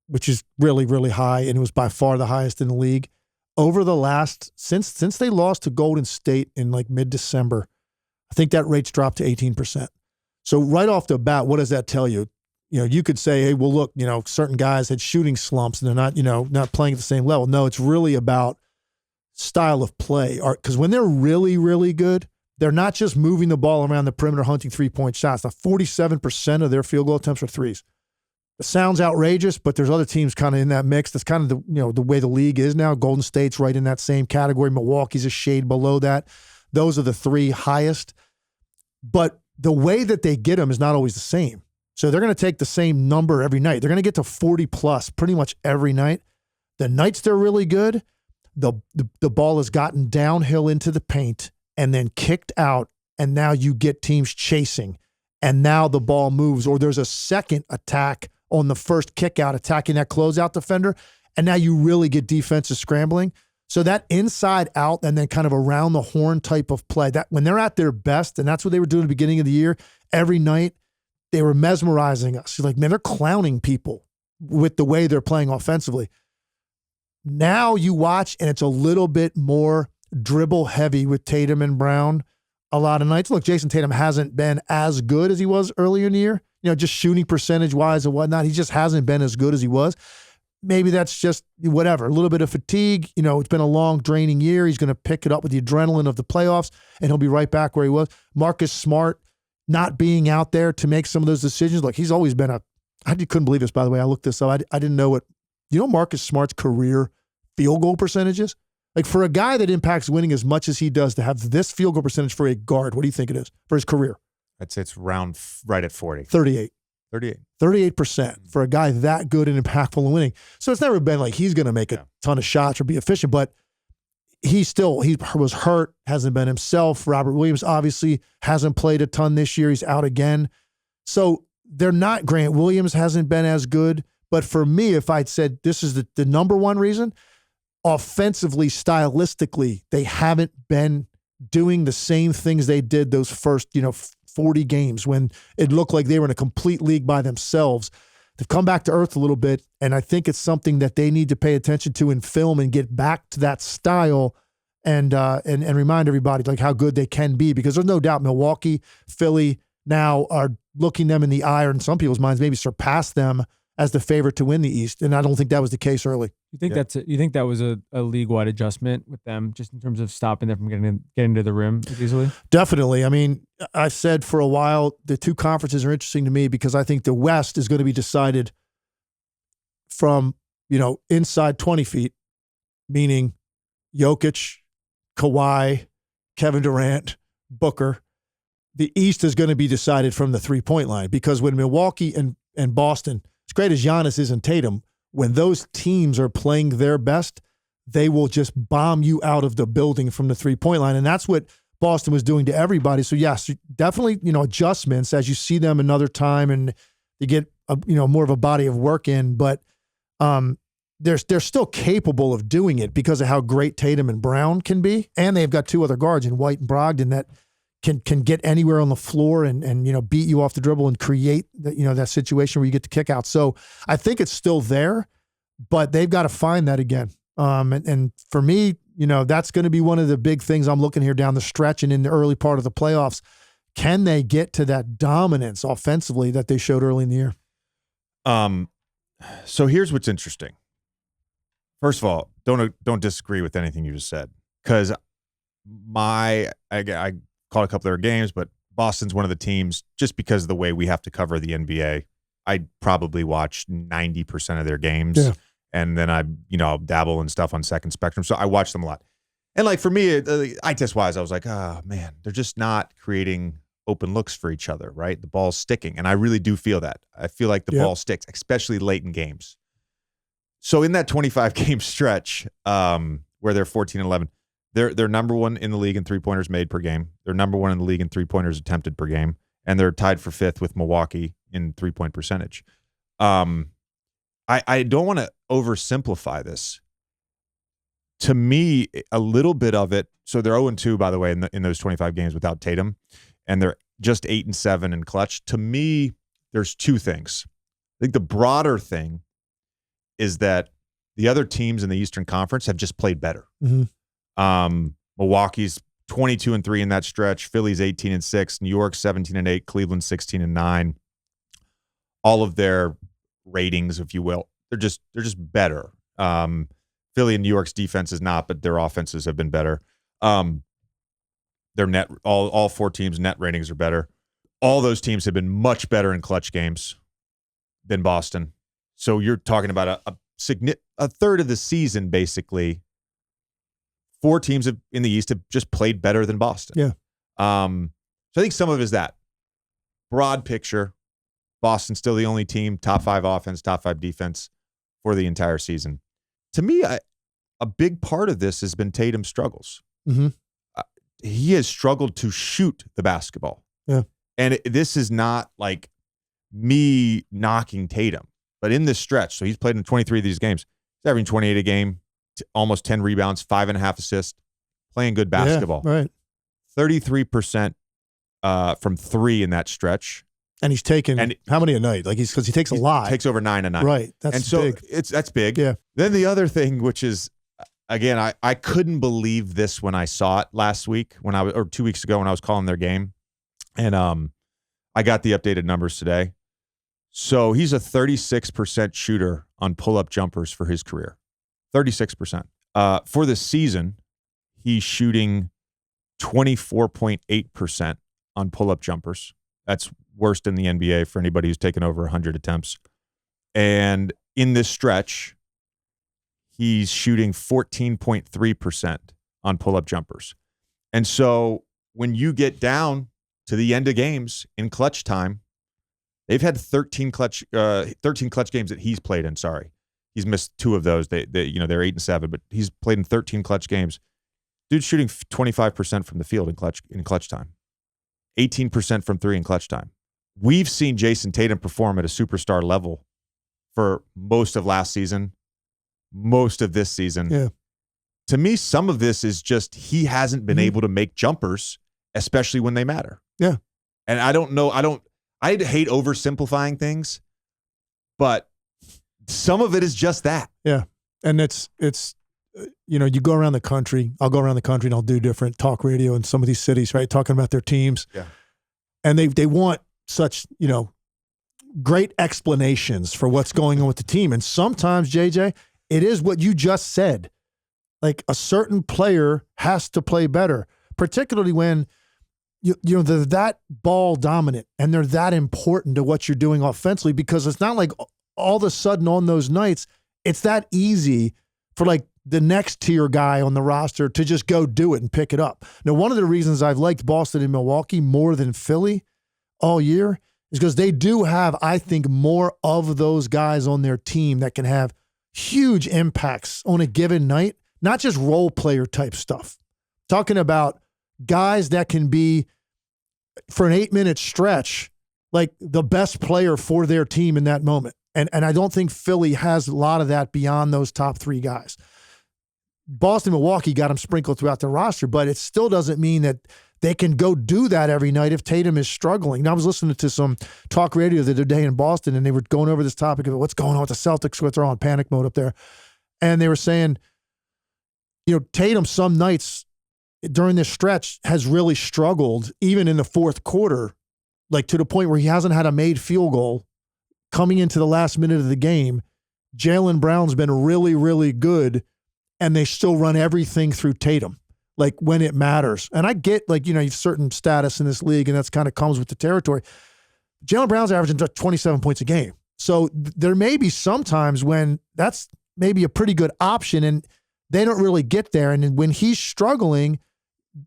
which is really, really high, and it was by far the highest in the league. Over the last, since they lost to Golden State in like mid-December, I think that rate's dropped to 18%. So right off the bat, what does that tell you? You could say, hey, well, look, certain guys had shooting slumps and they're not playing at the same level. No, it's really about style of play. Because when they're really, really good, they're not just moving the ball around the perimeter, hunting 3-point shots. Now, 47% of their field goal attempts are threes. It sounds outrageous, but there's other teams kind of in that mix. That's kind of the way the league is now. Golden State's right in that same category. Milwaukee's a shade below that. Those are the three highest. But the way that they get them is not always the same. So they're going to take the same number every night. They're going to get to 40 plus pretty much every night. The nights they're really good, the ball has gotten downhill into the paint and then kicked out, and now you get teams chasing, and now the ball moves, or there's a second attack on the first kick out, attacking that closeout defender, and now you really get defenses scrambling. So that inside out and then kind of around the horn type of play, that when they're at their best, and that's what they were doing at the beginning of the year, every night, they were mesmerizing us. You're like, man, they're clowning people with the way they're playing offensively. Now you watch, and it's a little bit more dribble heavy with Tatum and Brown a lot of nights. Look, Jayson Tatum hasn't been as good as he was earlier in the year, just shooting percentage-wise and whatnot. He just hasn't been as good as he was. Maybe that's just whatever, a little bit of fatigue. It's been a long, draining year. He's going to pick it up with the adrenaline of the playoffs, and he'll be right back where he was. Marcus Smart not being out there to make some of those decisions. Like, he's always been I couldn't believe this, by the way. I looked this up. I didn't know what, Marcus Smart's career field goal percentages? Like, for a guy that impacts winning as much as he does, to have this field goal percentage for a guard, what do you think it is for his career? I'd say it's right at 40. 38. 38% for a guy that good and impactful in winning. So it's never been like he's going to make a ton of shots or be efficient, but he was hurt, hasn't been himself. Robert Williams obviously hasn't played a ton this year. He's out again. So they're not, Grant Williams hasn't been as good. But for me, if I'd said this is the number one reason, offensively, stylistically, they haven't been doing the same things they did those first, 40 games when it looked like they were in a complete league by themselves. They've come back to earth a little bit, and I think it's something that they need to pay attention to in film and get back to that style and remind everybody like how good they can be, because there's no doubt Milwaukee, Philly now are looking them in the eye, or in some people's minds maybe surpass them as the favorite to win the East, and I don't think that was the case early. You think you think that was a league-wide adjustment with them, just in terms of stopping them from getting to the rim as easily? Definitely. I mean, I've said for a while the two conferences are interesting to me because I think the West is going to be decided from inside 20 feet, meaning Jokic, Kawhi, Kevin Durant, Booker. The East is going to be decided from the three-point line, because when Milwaukee and Boston, as great as Giannis is and Tatum, when those teams are playing their best, they will just bomb you out of the building from the three-point line. And that's what Boston was doing to everybody. So yes, definitely, adjustments as you see them another time and you get more of a body of work in, but they're still capable of doing it because of how great Tatum and Brown can be. And they've got two other guards in White and Brogdon that can get anywhere on the floor and beat you off the dribble and create that situation where you get to kick out. So I think it's still there, but they've got to find that again. And for me, that's going to be one of the big things I'm looking here down the stretch and in the early part of the playoffs. Can they get to that dominance offensively that they showed early in the year? So here's what's interesting. First of all, don't disagree with anything you just said, because I caught a couple of their games, but Boston's one of the teams, just because of the way we have to cover the NBA, I probably watch 90% of their games. Yeah. And then I'll dabble and stuff on Second Spectrum. So I watch them a lot. And like for me, eye test wise, I was like, oh man, they're just not creating open looks for each other, right? The ball's sticking. And I really do feel that. I feel like the ball sticks, especially late in games. So in that 25 game stretch, where they're 14-11, they're number one in the league in 3-pointers made per game. They're number one in the league in 3-pointers attempted per game. And they're tied for 5th with Milwaukee in 3-point percentage. I don't want to oversimplify this. To me, a little bit of it, so they're 0-2, by the way, in those 25 games without Tatum, and they're just 8-7 in clutch. To me, there's two things. I think the broader thing is that the other teams in the Eastern Conference have just played better. Mm-hmm. Milwaukee's 22-3 in that stretch. Philly's 18-6. New York's 17-8. Cleveland 16-9. All of their ratings, if you will, they're just better. Philly and New York's defense is not, but their offenses have been better. Their net, all four teams' net ratings are better. All those teams have been much better in clutch games. than Boston. So you're talking about a third of the season, basically. 4 teams in the East have just played better than Boston. Yeah. So I think some of it is that. Broad picture, Boston's still the only team, top 5 offense, top 5 defense for the entire season. To me, a big part of this has been Tatum's struggles. Mm-hmm. He has struggled to shoot the basketball. Yeah. And this is not like me knocking Tatum, but in this stretch, so he's played in 23 of these games. He's averaging 28 a game, almost 10 rebounds, 5.5 assists, playing good basketball. Yeah, right. 33% from 3 in that stretch. And he's taken how many a night? Like because he takes a lot. Takes over 9 a night. Right. That's big. That's big. Yeah. Then the other thing, which is, again, I couldn't believe this when I saw it last week or 2 weeks ago when I was calling their game. And I got the updated numbers today. So he's a 36% shooter on pull-up jumpers for his career. 36%. For the season, he's shooting 24.8% on pull-up jumpers. That's worst in the NBA for anybody who's taken over 100 attempts. And in this stretch, he's shooting 14.3% on pull-up jumpers. And so when you get down to the end of games in clutch time, they've had 13 clutch games that he's played in. Sorry, he's missed 2 of those. They're 8-7, but he's played in 13 clutch games. Dude's shooting 25% from the field in clutch time, 18% from 3 in clutch time. We've seen Jayson Tatum perform at a superstar level for most of last season, most of this season. Yeah. To me, some of this is just he hasn't been able to make jumpers, especially when they matter. Yeah. And I don't know. I hate oversimplifying things, but some of it is just that. Yeah. And it's you go around the country. I'll go around the country and I'll do different talk radio in some of these cities, right? Talking about their teams. Yeah. And they want such, great explanations for what's going on with the team. And sometimes, JJ, it is what you just said. Like a certain player has to play better, particularly when they're that ball dominant and they're that important to what you're doing offensively, because it's not like all of a sudden on those nights, it's that easy for like the next tier guy on the roster to just go do it and pick it up. Now, one of the reasons I've liked Boston and Milwaukee more than Philly all year is because they do have, I think, more of those guys on their team that can have huge impacts on a given night, not just role player type stuff. Talking about guys that can be, for an 8-minute stretch, like the best player for their team in that moment. And I don't think Philly has a lot of that beyond those top 3 guys. Boston, Milwaukee got them sprinkled throughout the roster, but it still doesn't mean that they can go do that every night if Tatum is struggling. Now, I was listening to some talk radio the other day in Boston, and they were going over this topic of what's going on with the Celtics, what they're on panic mode up there. And they were saying, Tatum some nights during this stretch has really struggled, even in the fourth quarter, like to the point where he hasn't had a made field goal coming into the last minute of the game. Jalen Brown's been really, really good, and they still run everything through Tatum, like when it matters. And I get, you have certain status in this league, and that's kind of comes with the territory. Jalen Brown's averaging 27 points a game. So there may be some times when that's maybe a pretty good option, and they don't really get there. And when he's struggling,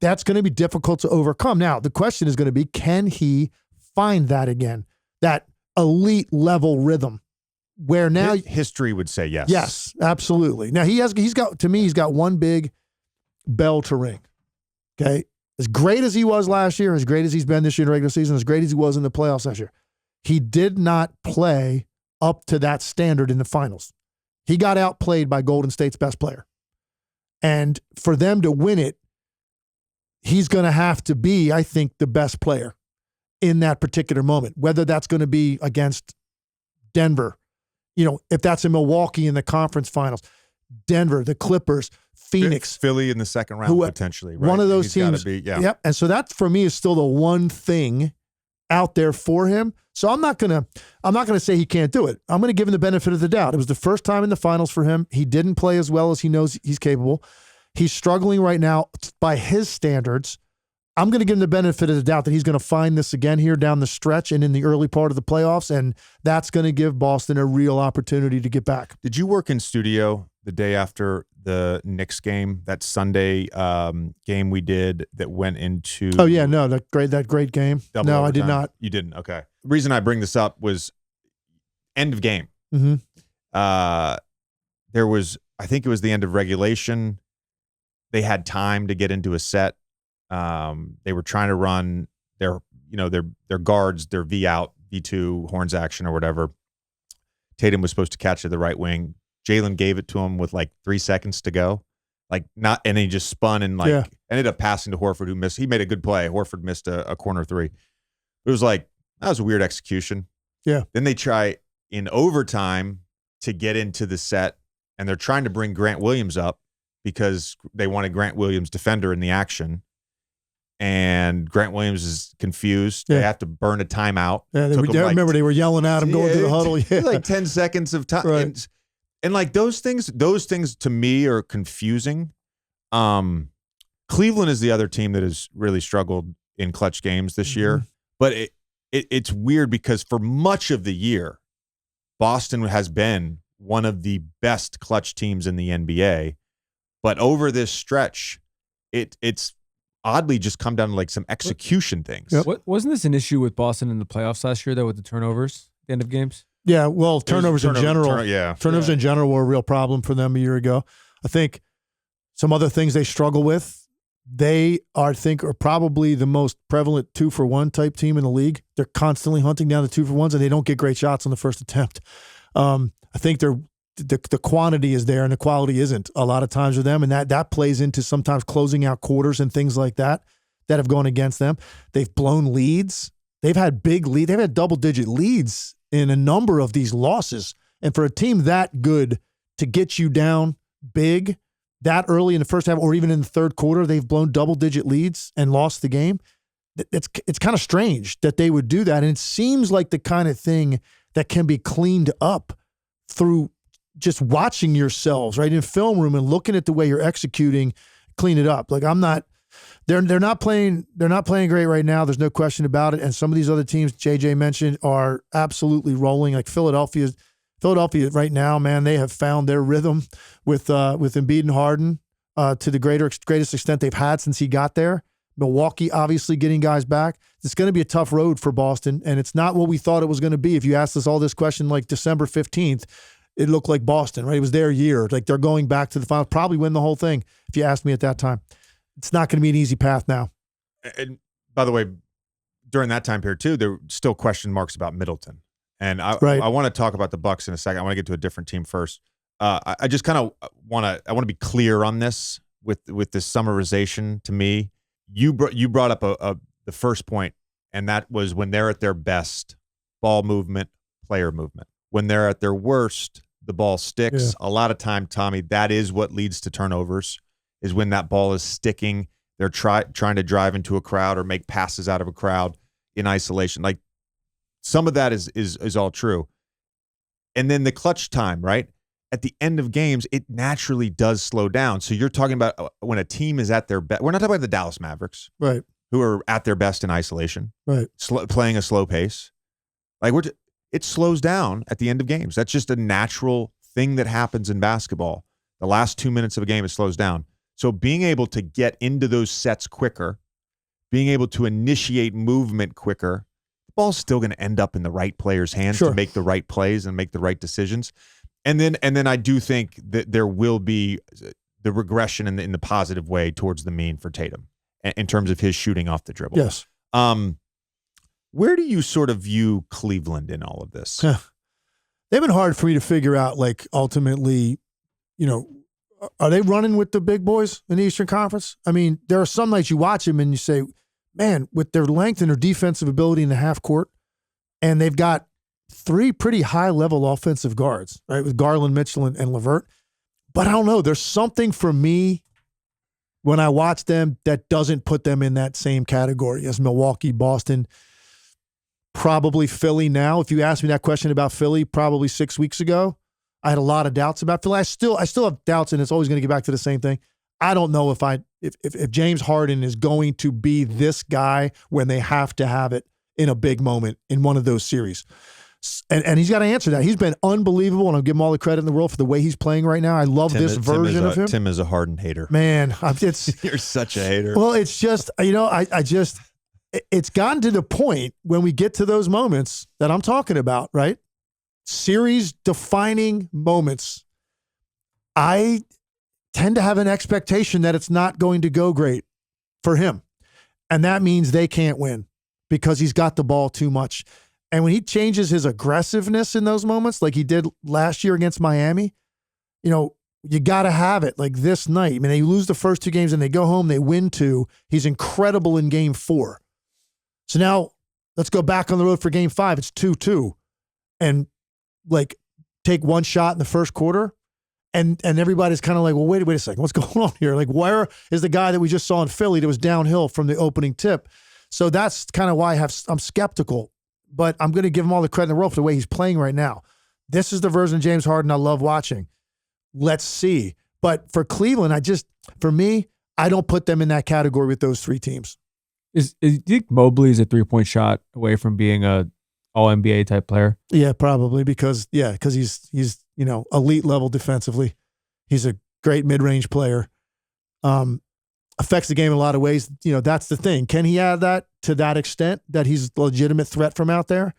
that's going to be difficult to overcome. Now, the question is going to be, can he find that again? That elite level rhythm where now history would say yes. Yes, absolutely. Now he's got one big bell to ring. Okay. As great as he was last year, as great as he's been this year in the regular season, as great as he was in the playoffs last year, he did not play up to that standard in the finals. He got outplayed by Golden State's best player. And for them to win it, he's going to have to be, I think, the best player in that particular moment, whether that's going to be against Denver, if that's in Milwaukee in the conference finals, Denver, the Clippers, Phoenix, Philly in the second round, potentially. Right? One of those teams. Yep. And so that for me is still the one thing out there for him. So I'm not gonna say he can't do it. I'm gonna give him the benefit of the doubt. It was the first time in the finals for him. He didn't play as well as he knows he's capable. He's struggling right now by his standards. I'm going to give him the benefit of the doubt that he's going to find this again here down the stretch and in the early part of the playoffs, and that's going to give Boston a real opportunity to get back. Did you work in studio the day after the Knicks game, that Sunday game we did that went into? Oh yeah, no, that great game. Double No, overtime? I did not. You didn't. Okay. The reason I bring this up was end of game. Mm-hmm. There was, I think it was the end of regulation. They had time to get into a set. They were trying to run their guards, their V out, V2, horns action or whatever. Tatum was supposed to catch to the right wing. Jalen gave it to him with like 3 seconds to go. And he just spun and ended up passing to Horford, who missed. He made a good play. Horford missed a corner three. It was like, that was a weird execution. Yeah. Then they try in overtime to get into the set, and they're trying to bring Grant Williams up because they wanted Grant Williams defender in the action. And Grant Williams is confused. Yeah. They have to burn a timeout. Yeah, I remember they were yelling at him going to the huddle. Yeah. Like 10 seconds of time. Right. And like those things to me are confusing. Cleveland is the other team that has really struggled in clutch games this year. But it's weird because for much of the year, Boston has been one of the best clutch teams in the NBA. But over this stretch, it's oddly just come down to like some execution things. Yep. Wasn't this an issue with Boston in the playoffs last year, though, with the turnovers at the end of games? Yeah, well, turnovers in general. Turnovers in in general were a real problem for them a year ago. I think some other things they struggle with. They are probably the most prevalent 2-for-1 type team in the league. They're constantly hunting down the 2-for-1s, and they don't get great shots on the first attempt. I think the quantity is there and the quality isn't a lot of times with them, and that plays into sometimes closing out quarters and things like that have gone against them. They've blown leads. They've had big lead. They've had double-digit leads in a number of these losses. And for a team that good to get you down big that early in the first half or even in the third quarter, they've blown double-digit leads and lost the game. It's kind of strange that they would do that. And it seems like the kind of thing that can be cleaned up through just watching yourselves, right, in film room and looking at the way you're executing, clean it up. Like they're not playing great right now. There's no question about it. And some of these other teams JJ mentioned are absolutely rolling. Like Philadelphia right now, man, they have found their rhythm with Embiid and Harden to the greatest extent they've had since he got there. Milwaukee obviously getting guys back. It's going to be a tough road for Boston, and it's not what we thought it was going to be. If you asked us all this question like December 15th, it looked like Boston, right? It was their year. Like they're going back to the final, probably win the whole thing if you asked me at that time. It's not going to be an easy path now. And by the way, during that time period too, there were still question marks about Middleton. And I want to talk about the Bucks in a second. I want to get to a different team first. I just kind of want to be clear on this with this summarization. To me, you brought up the first point, and that was when they're at their best, ball movement, player movement. When they're at their worst, the ball sticks. Yeah. A lot of time, Tommy, that is what leads to turnovers. Is when that ball is sticking. They're trying to drive into a crowd or make passes out of a crowd in isolation. Like some of that is all true. And then the clutch time, right? At the end of games, it naturally does slow down. So you're talking about when a team is at their best. We're not talking about the Dallas Mavericks, right? Who are at their best in isolation, right? Playing a slow pace. Like it slows down at the end of games. That's just a natural thing that happens in basketball. The last 2 minutes of a game, it slows down. So being able to get into those sets quicker, being able to initiate movement quicker, the ball's still going to end up in the right player's hands to make the right plays and make the right decisions. And then I do think that there will be the regression in the positive way towards the mean for Tatum in terms of his shooting off the dribble. Yes. Where do you sort of view Cleveland in all of this? They've been hard for me to figure out, like, ultimately, are they running with the big boys in the Eastern Conference? I mean, there are some nights you watch them and you say, man, with their length and their defensive ability in the half court, and they've got 3 pretty high-level offensive guards, right, with Garland, Mitchell, and LeVert. But I don't know. There's something for me when I watch them that doesn't put them in that same category as Milwaukee, Boston, probably Philly now. If you asked me that question about Philly probably 6 weeks ago, I had a lot of doubts about Philly. I still have doubts, and it's always going to get back to the same thing. I don't know if James Harden is going to be this guy when they have to have it in a big moment in one of those series. And he's got to answer that. He's been unbelievable, and I'll give him all the credit in the world for the way he's playing right now. I love this version of him. Tim is a Harden hater. Man, you're such a hater. Well, it's just, it's gotten to the point when we get to those moments that I'm talking about, right? Series-defining moments. I tend to have an expectation that it's not going to go great for him. And that means they can't win because he's got the ball too much. And when he changes his aggressiveness in those moments, like he did last year against Miami, you got to have it like this night. I mean, they lose the first 2 games and they go home, they win 2. He's incredible in game 4. So now let's go back on the road for game 5. It's 2-2. And like take 1 shot in the first quarter. And everybody's kind of like, well, wait a second. What's going on here? Like, where is the guy that we just saw in Philly that was downhill from the opening tip? So that's kind of why I'm skeptical. But I'm going to give him all the credit in the world for the way he's playing right now. This is the version of James Harden I love watching. Let's see. But for Cleveland, for me, I don't put them in that category with those 3 teams. Do you think Mobley is a 3-point shot away from being a All-NBA type player? Yeah, probably because he's elite level defensively. He's a great mid-range player. Affects the game in a lot of ways. That's the thing. Can he add that to that extent that he's a legitimate threat from out there?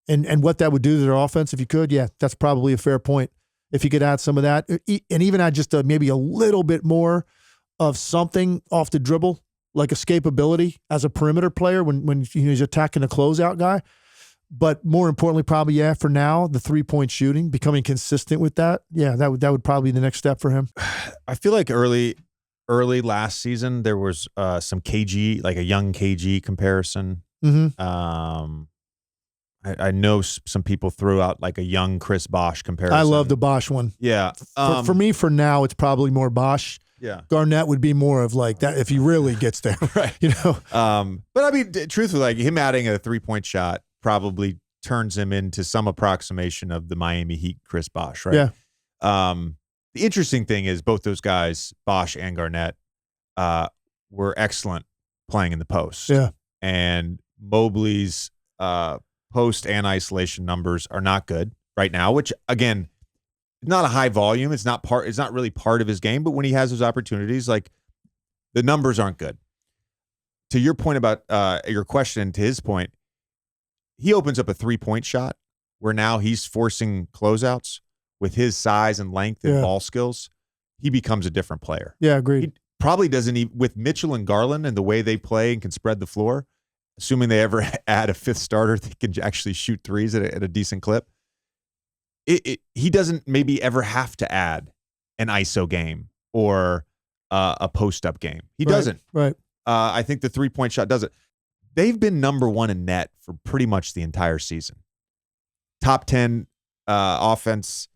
And what that would do to their offense if you could? Yeah, that's probably a fair point. If you could add some of that and even add just maybe a little bit more of something off the dribble, like escapability as a perimeter player when he's attacking a closeout guy. But more importantly, probably, for now, the 3-point shooting, becoming consistent with that. Yeah, that would probably be the next step for him. I feel like early last season, there was some KG, like a young KG comparison. Mm-hmm. I know some people threw out like a young Chris Bosh comparison. I love the Bosh one. Yeah. For me, for now, it's probably more Bosh. Yeah. Garnett would be more of like that if he really gets there. Right. But I mean, truthfully, like him adding a 3-point shot probably turns him into some approximation of the Miami Heat Chris Bosh, right? Yeah. The interesting thing is both those guys, Bosh and Garnett, were excellent playing in the post. Yeah. And Mobley's post and isolation numbers are not good right now, which again, not a high volume. It's not really part of his game, but when he has those opportunities, like the numbers aren't good. To your point about your question, to his point, he opens up a 3-point shot where now he's forcing closeouts with his size and length and ball skills. He becomes a different player. Yeah, agreed. He probably doesn't even, with Mitchell and Garland and the way they play and can spread the floor, assuming they ever add a 5th starter that can actually shoot threes at a decent clip, he doesn't maybe ever have to add an ISO game or a post-up game. He doesn't. Right. I think the 3-point shot does it. They've been number 1 in net for pretty much the entire season. Top 10 offense,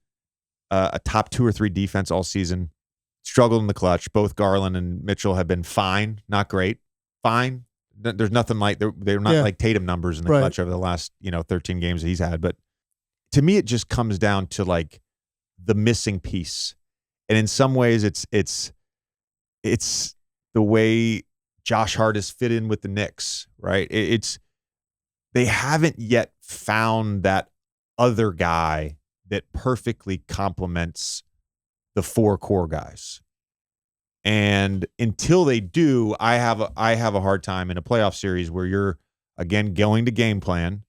a top 2 or 3 defense all season. Struggled in the clutch. Both Garland and Mitchell have been fine, not great. Fine. There's nothing like they're not like Tatum numbers in the clutch over the last 13 games that he's had. But to me, it just comes down to like the missing piece, and in some ways, it's the way Josh Hart has fit in with the Knicks, right? They haven't yet found that other guy that perfectly complements the 4 core guys. And until they do, I have a hard time in a playoff series where you're again going to game plan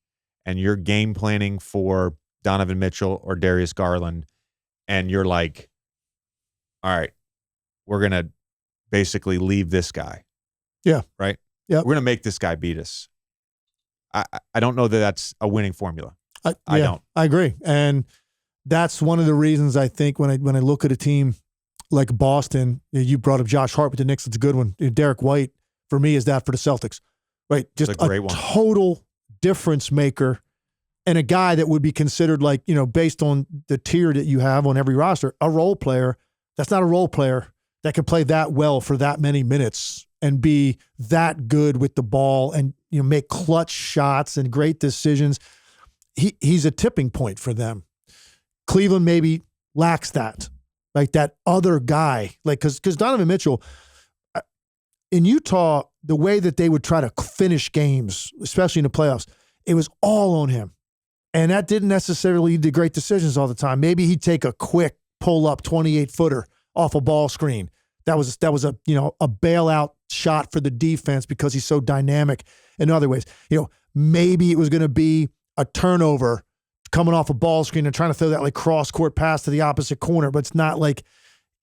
and you're game planning for Donovan Mitchell or Darius Garland, and you're like, all right, we're gonna basically leave this guy. Yeah. Right? Yeah. We're going to make this guy beat us. I don't know that that's a winning formula. I don't. I agree. And that's one of the reasons I think when I look at a team like Boston, you brought up Josh Hart with the Knicks. It's a good one. Derek White, for me, is that for the Celtics. Right? Just a great one. Total difference maker and a guy that would be considered like, based on the tier that you have on every roster, a role player. That's not a role player that can play that well for that many minutes and be that good with the ball and make clutch shots and great decisions. He's a tipping point for them. Cleveland maybe lacks that. like that other guy, like because Donovan Mitchell in Utah, the way that they would try to finish games, especially in the playoffs, it was all on him. And that didn't necessarily lead to great decisions all the time. Maybe he'd take a quick pull-up 28-footer off a ball screen. That was a bailout shot for the defense because he's so dynamic in other ways. Maybe it was going to be a turnover coming off a ball screen and trying to throw that like cross-court pass to the opposite corner, but it's not like,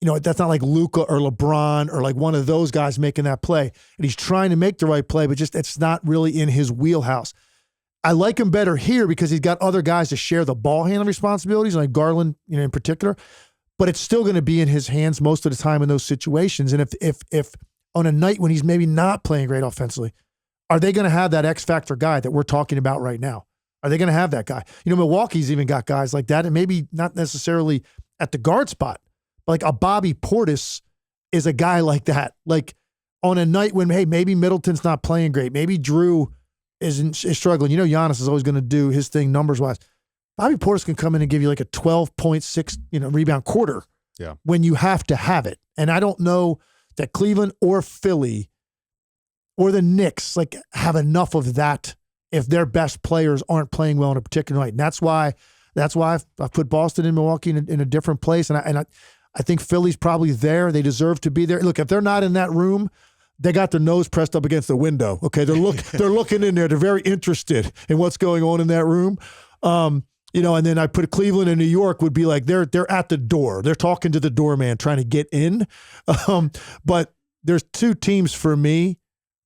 that's not like Luka or LeBron or like one of those guys making that play. And he's trying to make the right play, but just it's not really in his wheelhouse. I like him better here because he's got other guys to share the ball handling responsibilities, like Garland, in particular. But it's still going to be in his hands most of the time in those situations. And if on a night when he's maybe not playing great offensively, are they going to have that X factor guy that we're talking about right now? Are they going to have that guy? Milwaukee's even got guys like that, and maybe not necessarily at the guard spot, but like a Bobby Portis is a guy like that. Like on a night when, hey, maybe Middleton's not playing great, maybe Drew is struggling. Giannis is always going to do his thing numbers-wise. Bobby Portis can come in and give you like a 12.6, rebound quarter when you have to have it. And I don't know that Cleveland or Philly or the Knicks like have enough of that if their best players aren't playing well on a particular night. And that's why I've put Boston and Milwaukee in a different place. And I think Philly's probably there. They deserve to be there. Look, if they're not in that room, they got their nose pressed up against the window. Okay, they're looking in there. They're very interested in what's going on in that room. And then I put Cleveland and New York would be like they're at the door. They're talking to the doorman trying to get in. But there's two teams for me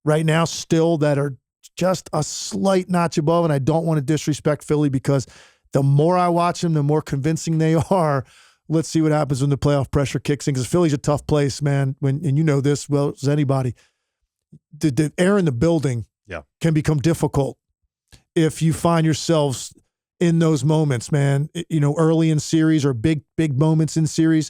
right now still that are just a slight notch above, and I don't want to disrespect Philly because the more I watch them, the more convincing they are. Let's see what happens when the playoff pressure kicks in, because Philly's a tough place, man. And you know this well as anybody. The air in the building can become difficult if you find yourselves in those moments, man. Early in series or big moments in series,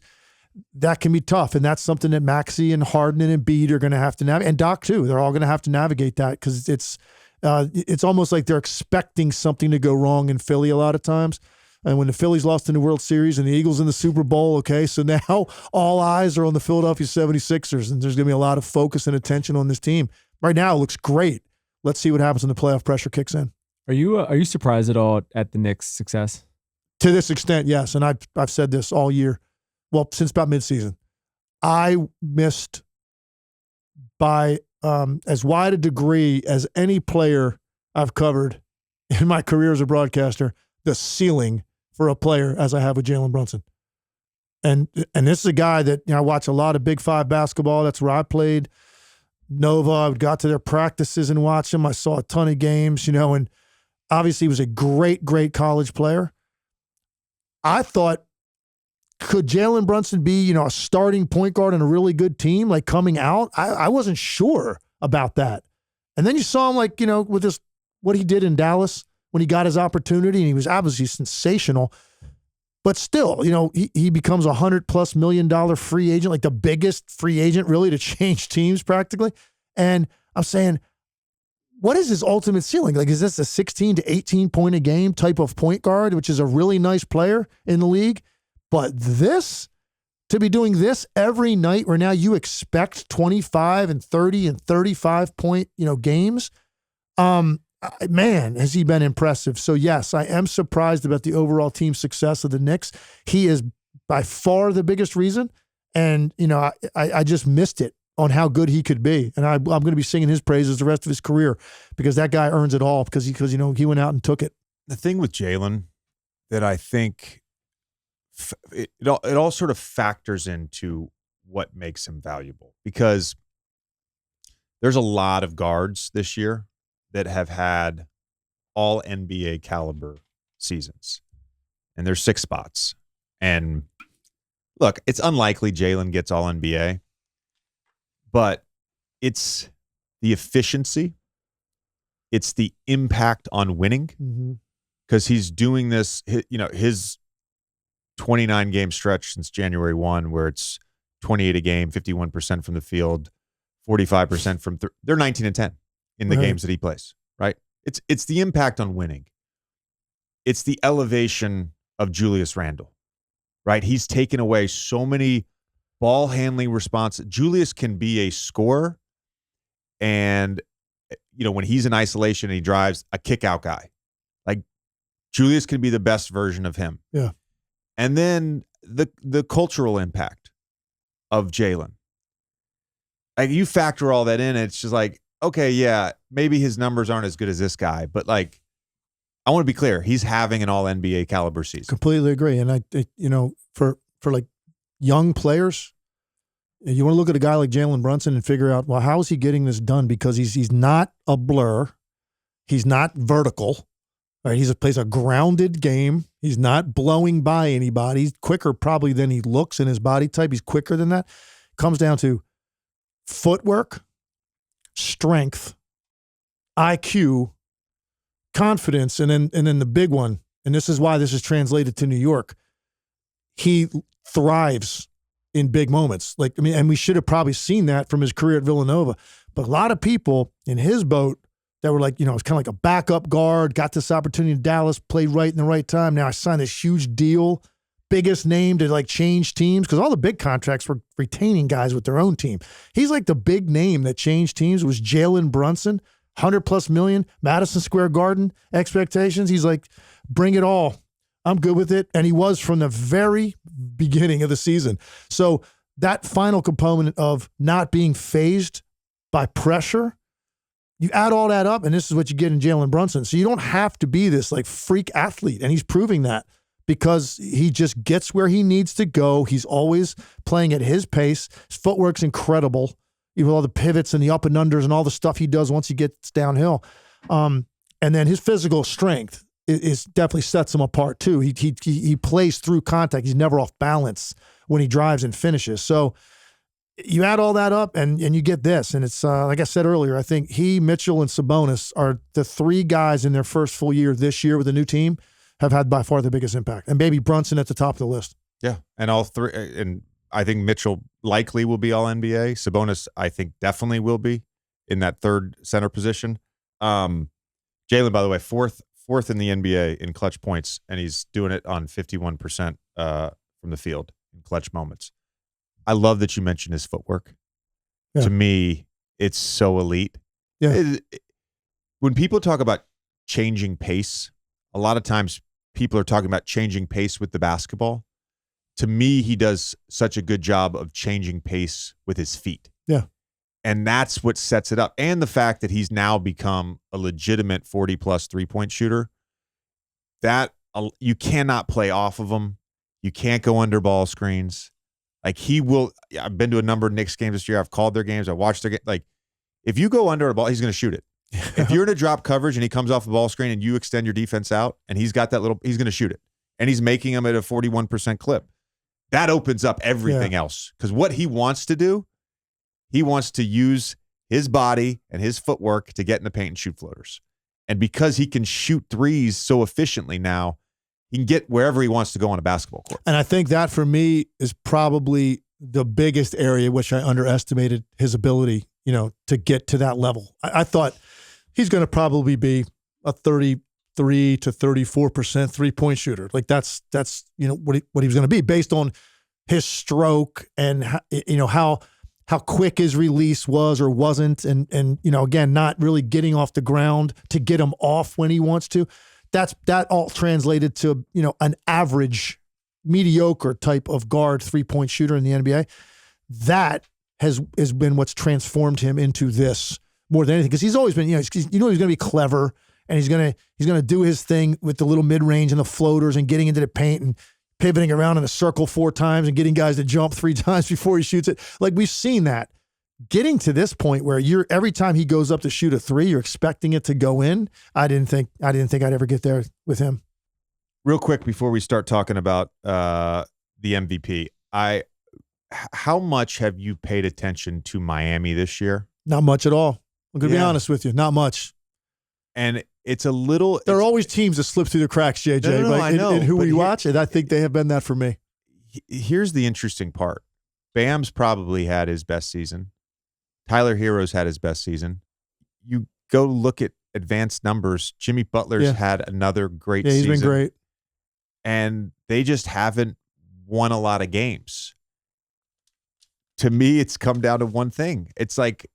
that can be tough. And that's something that Maxey and Harden and Embiid are going to have to navigate. And Doc, too. They're all going to have to navigate that because it's almost like they're expecting something to go wrong in Philly a lot of times. And when the Phillies lost in the World Series and the Eagles in the Super Bowl, okay, so now all eyes are on the Philadelphia 76ers, and there's going to be a lot of focus and attention on this team. Right now, it looks great. Let's see what happens when the playoff pressure kicks in. Are you surprised at all at the Knicks' success? To this extent, yes, and I've said this all year. Well, since about midseason. I missed by as wide a degree as any player I've covered in my career as a broadcaster the ceiling for a player as I have with Jalen Brunson. And this is a guy that, I watch a lot of Big Five basketball. That's where I played Nova. I got to their practices and watched them. I saw a ton of games, and obviously he was a great, great college player. I thought, could Jalen Brunson be, a starting point guard on a really good team, like coming out? I wasn't sure about that. And then you saw him with this, what he did in Dallas when he got his opportunity, and he was obviously sensational. But still, he becomes $100+ million free agent, like the biggest free agent really to change teams practically. And I'm saying, what is his ultimate ceiling? Like, is this a 16 to 18 point a game type of point guard, which is a really nice player in the league? But to be doing this every night where now you expect 25 and 30 and 35 point, games, man, has he been impressive. So, yes, I am surprised about the overall team success of the Knicks. He is by far the biggest reason. And, I just missed it on how good he could be. And I'm going to be singing his praises the rest of his career because that guy earns it all because he went out and took it. The thing with Jalen that I think it all sort of factors into what makes him valuable, because there's a lot of guards this year that have had all NBA caliber seasons, and there's 6 spots. And look, it's unlikely Jalen gets all NBA, but it's the efficiency. It's the impact on winning, because he's doing this, his 29 game stretch since January 1, where it's 28 a game, 51% from the field, 45% from they're 19 and 10 in the games that he plays, right? It's the impact on winning. It's the elevation of Julius Randle. right? He's taken away so many ball handling responses. Julius can be a scorer, and when he's in isolation and he drives, a kick out guy. Like Julius can be the best version of him. Yeah. And then the cultural impact of Jalen. Like you factor all that in, it's just like, okay, yeah, maybe his numbers aren't as good as this guy, but like, I want to be clear, he's having an all NBA caliber season. Completely agree. And for like young players, you want to look at a guy like Jalen Brunson and figure out, well, how is he getting this done? Because he's not a blur. He's not vertical. Right? He plays a grounded game. He's not blowing by anybody. He's quicker probably than he looks in his body type. He's quicker than that. Comes down to footwork, strength, IQ, confidence, and then the big one, and this is why this is translated to New York. He thrives in big moments. And we should have probably seen that from his career at Villanova. But a lot of people in his boat that were like, it's kind of like a backup guard, got this opportunity in Dallas, played right in the right time. Now I signed this huge deal, biggest name to like change teams, because all the big contracts were retaining guys with their own team. He's like the big name that changed teams was Jalen Brunson, $100+ million, Madison Square Garden expectations. He's like, bring it all. I'm good with it. And he was from the very beginning of the season. So that final component of not being fazed by pressure, you add all that up, and this is what you get in Jalen Brunson. So you don't have to be this like freak athlete, and he's proving that because he just gets where he needs to go. He's always playing at his pace. His footwork's incredible, even with all the pivots and the up and unders and all the stuff he does once he gets downhill. And then his physical strength is definitely sets him apart too. He plays through contact. He's never off balance when he drives and finishes. So you add all that up and you get this. And it's like I said earlier, I think he, Mitchell, and Sabonis are the three guys in their first full year this year with a new team have had by far the biggest impact. And maybe Brunson at the top of the list. Yeah, and all three. And I think Mitchell likely will be all NBA. Sabonis, I think, definitely will be in that third center position. Jalen, by the way, fourth in the NBA in clutch points, and he's doing it on 51% from the field in clutch moments. I love that you mentioned his footwork. Yeah. To me, it's so elite. Yeah. When people talk about changing pace, a lot of times people are talking about changing pace with the basketball. To me, he does such a good job of changing pace with his feet. Yeah. And that's what sets it up. And the fact that he's now become a legitimate 40+ three-point shooter, that you cannot play off of him. You can't go under ball screens. Like he will. I've been to a number of Knicks games this year. I've called their games. I've watched their game. Like if you go under a ball, he's going to shoot it. If you're in a drop coverage and he comes off the ball screen and you extend your defense out and he's got that he's going to shoot it. And he's making them at a 41% clip. That opens up everything else. Because what he wants to do, he wants to use his body and his footwork to get in the paint and shoot floaters. And because he can shoot threes so efficiently now, he can get wherever he wants to go on a basketball court. And I think that for me is probably the biggest area which I underestimated his ability, to get to that level. I thought he's going to probably be a 33 to 34% three-point shooter. Like that's what he was going to be based on his stroke and how quick his release was or wasn't, and again, not really getting off the ground to get him off when he wants to. That all translated to an average, mediocre type of guard three-point shooter in the NBA. That has been what's transformed him into this more than anything, because he's always been he's going to be clever and he's going to do his thing with the little mid-range and the floaters and getting into the paint and pivoting around in a circle 4 times and getting guys to jump 3 times before he shoots it. Like we've seen that. Getting to this point where every time he goes up to shoot a 3, you're expecting it to go in. I didn't think I'd ever get there with him. Real quick before we start talking about the MVP, how much have you paid attention to Miami this year? Not much at all. I'm going to be honest with you. Not much. And it's a little. There are always teams that slip through the cracks, JJ. No, I know. In who we watch, and I think they have been that for me. Here's the interesting part. Bam's probably had his best season. Tyler Hero's had his best season. You go look at advanced numbers. Jimmy Butler's had another great season. Yeah, he's been great. And they just haven't won a lot of games. To me, it's come down to one thing. It's like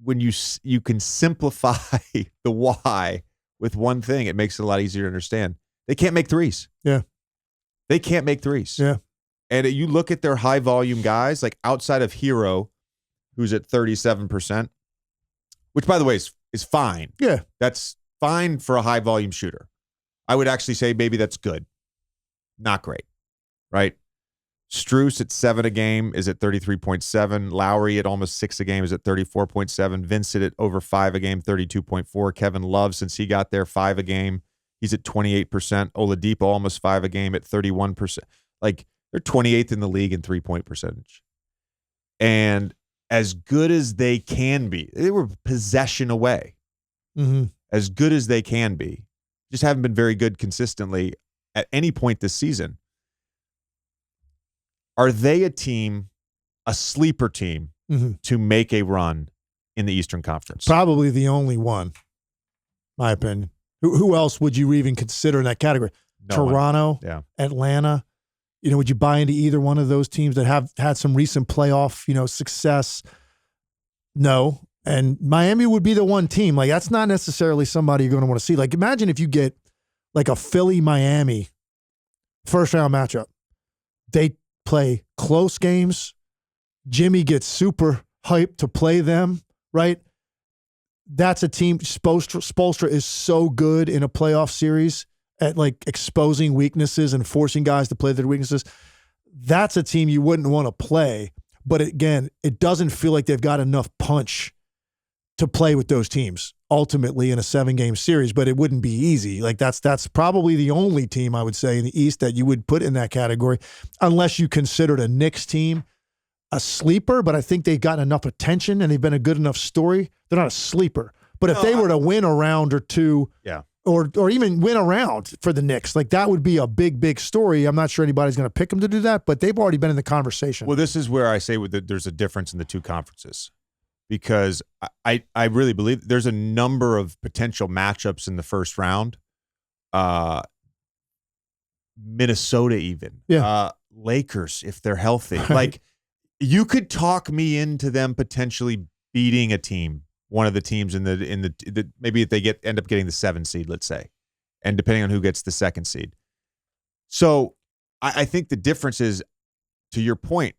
when you can simplify the why with one thing, it makes it a lot easier to understand. They can't make threes. Yeah. They can't make threes. Yeah. And you look at their high volume guys, like outside of Hero, who's at 37%, which by the way is fine. Yeah. That's fine for a high volume shooter. I would actually say maybe that's good. Not great. Right? Strus at 7 a game is at 33.7. Lowry at almost 6 a game is at 34.7. Vincent at over 5 a game, 32.4. Kevin Love, since he got there, 5 a game. He's at 28%. Oladipo almost 5 a game at 31%. Like, they're 28th in the league in three-point percentage. And as good as they can be, they were possession away. Mm-hmm. As good as they can be, just haven't been very good consistently at any point this season. Are they a team, a sleeper team, to make a run in the Eastern Conference? Probably the only one, my opinion. Who else would you even consider in that category? Toronto, Atlanta. Would you buy into either one of those teams that have had some recent playoff, success? No. And Miami would be the one team. Like, that's not necessarily somebody you're going to want to see. Like, imagine if you get like a Philly-Miami first-round matchup. They play close games. Jimmy gets super hyped to play them, right? That's a team. Spoelstra is so good in a playoff series at like exposing weaknesses and forcing guys to play their weaknesses. That's a team you wouldn't want to play. But again, it doesn't feel like they've got enough punch to play with those teams ultimately in a 7-game series, but it wouldn't be easy. Like that's probably the only team I would say in the East that you would put in that category, unless you considered a Knicks team a sleeper, but I think they've gotten enough attention and they've been a good enough story. They're not a sleeper. But if they were to win a round or two, or even win a round for the Knicks, like that would be a big, big story. I'm not sure anybody's going to pick them to do that, but they've already been in the conversation. Well, this is where I say there's a difference in the two conferences, because I really believe there's a number of potential matchups in the first round. Minnesota even. Lakers, if they're healthy. Right. Like, you could talk me into them potentially beating a team, one of the teams in the maybe if they end up getting the 7 seed, let's say, and depending on who gets the 2nd seed. So I think the difference is, to your point.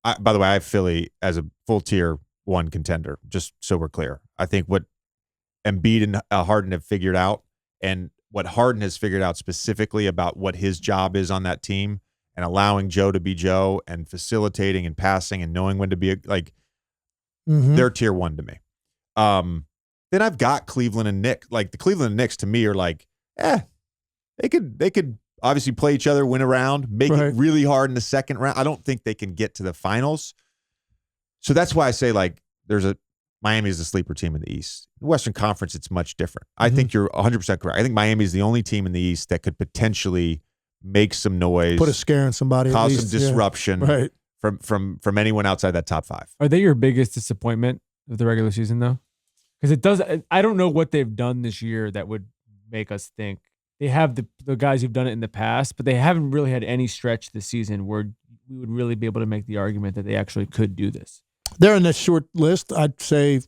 By the way, I have Philly as a full tier 1 contender, just so we're clear. I think what Embiid and Harden have figured out, and what Harden has figured out specifically about what his job is on that team, and allowing Joe to be Joe, and facilitating and passing and knowing when to be they're tier 1 to me. Then I've got Cleveland and Knicks. Like, the Cleveland and Knicks to me are like, they could obviously play each other, win a round, make it really hard in the second round. I don't think they can get to the finals. So that's why I say, like, Miami is a sleeper team in the East. The Western Conference, it's much different. I think you're 100% correct. I think Miami is the only team in the East that could potentially make some noise, put a scare in somebody, cause some disruption from anyone outside that top 5. Are they your biggest disappointment of the regular season, though? Because it does. I don't know what they've done this year that would make us think. They have the guys who've done it in the past, but they haven't really had any stretch this season where we would really be able to make the argument that they actually could do this. They're in this short list. I'd say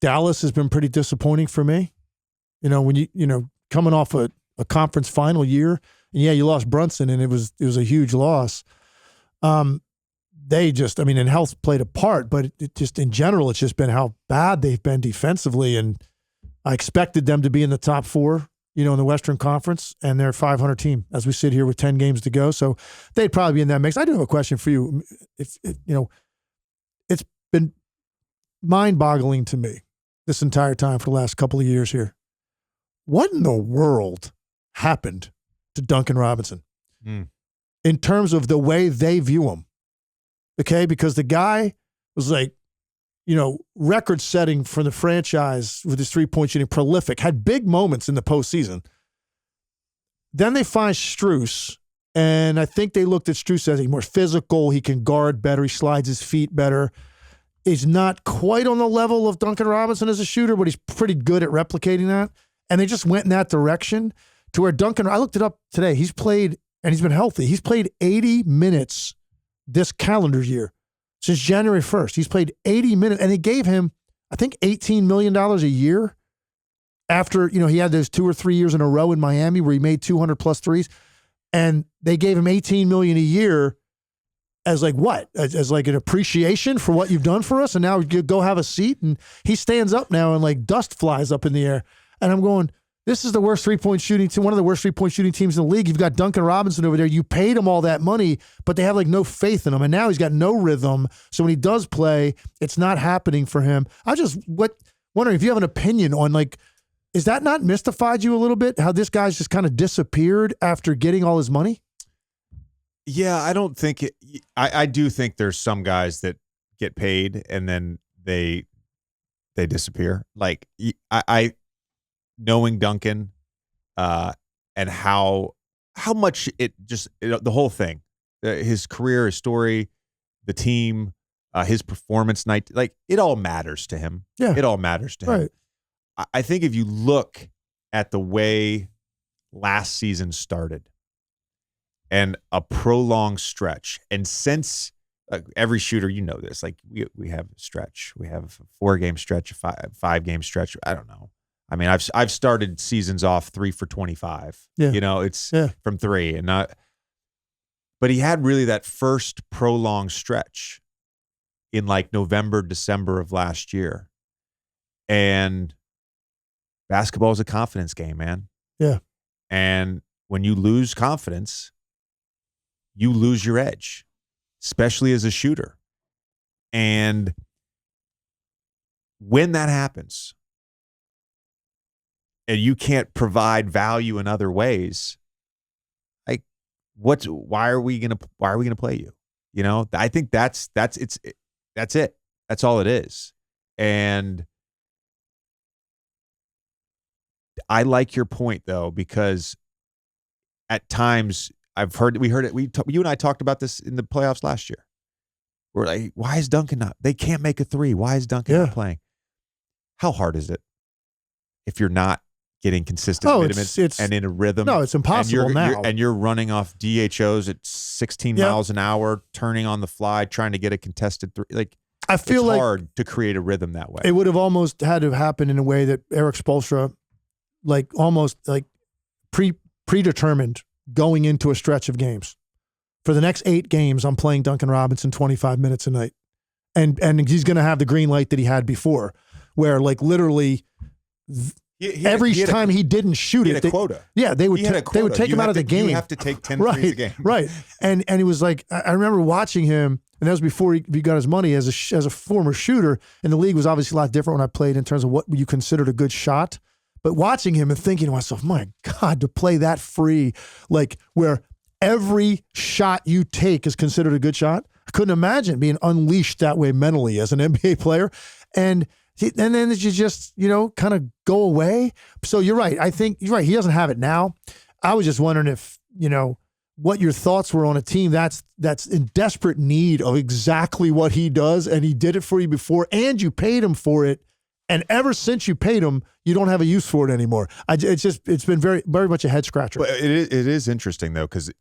Dallas has been pretty disappointing for me. When you coming off a conference final year, and you lost Brunson, and it was a huge loss. They just, and health played a part, but it just in general, it's just been how bad they've been defensively. And I expected them to be in the top 4, in the Western Conference, and they're a 500 team as we sit here with 10 games to go. So they'd probably be in that mix. I do have a question for you. It's been mind-boggling to me this entire time for the last couple of years here. What in the world happened to Duncan Robinson in terms of the way they view him? Okay, because the guy was like, record-setting for the franchise with his three-point shooting, prolific, had big moments in the postseason. Then they find Strus, and I think they looked at Strus as he's more physical, he can guard better, he slides his feet better. He's not quite on the level of Duncan Robinson as a shooter, but he's pretty good at replicating that. And they just went in that direction to where Duncan, I looked it up today, he's played and he's been healthy. He's played 80 minutes this calendar year. Since January 1st, he's played 80 minutes, and they gave him, I think, $18 million a year after, he had those 2 or 3 years in a row in Miami where he made 200 plus threes, and they gave him $18 million a year as like what? As like an appreciation for what you've done for us, and now you go have a seat, and he stands up now and like dust flies up in the air, and I'm going, this is the worst three-point shooting team, one of the worst three-point shooting teams in the league. You've got Duncan Robinson over there. You paid him all that money, but they have like no faith in him. And now he's got no rhythm. So when he does play, it's not happening for him. I just wondering if you have an opinion on like, is that not mystified you a little bit? How this guy's just kind of disappeared after getting all his money? Yeah, I don't think it. I do think there's some guys that get paid and then they disappear. Like I knowing Duncan, and how much the whole thing, his career, his story, the team, his performance night, like it all matters to him. Yeah, it all matters to him. I think if you look at the way last season started and a prolonged stretch, and since every shooter, this, like we have a stretch, we have a 4-game stretch, a 5-game stretch. I don't know. I mean, I've started seasons off 3 for 25. Yeah. It's from 3 and not. But he had really that first prolonged stretch in like November, December of last year, and basketball is a confidence game, man. Yeah. And when you lose confidence, you lose your edge, especially as a shooter. And when that happens, and you can't provide value in other ways, like why are we gonna play you? I think that's it. That's all it is. And I like your point though, because at times you and I talked about this in the playoffs last year. We're like, why is Duncan not? They can't make a 3. Why is Duncan not playing? How hard is it if you're not getting consistent minutes and in a rhythm? No, it's impossible now. And you're running off DHOs at 16 miles an hour, turning on the fly, trying to get a contested 3. Like, I feel it's like hard to create a rhythm that way. It would have almost had to happen in a way that Eric Spoelstra, like almost like predetermined going into a stretch of games. For the next 8 games, I'm playing Duncan Robinson 25 minutes a night. And he's going to have the green light that he had before, where like literally every time he didn't shoot it, quota. Yeah, they would take him out of the game. You have to take 10 threes a game. Right. And he was like, I remember watching him, and that was before he got his money as a former shooter, and the league was obviously a lot different when I played in terms of what you considered a good shot. But watching him and thinking to myself, my God, to play that free, like where every shot you take is considered a good shot. I couldn't imagine being unleashed that way mentally as an NBA player. And then you just, kind of go away. So you're right. I think you're right. He doesn't have it now. I was just wondering if, what your thoughts were on a team that's in desperate need of exactly what he does. And he did it for you before, and you paid him for it. And ever since you paid him, you don't have a use for it anymore. It's been very, very much a head scratcher. But it is interesting though, because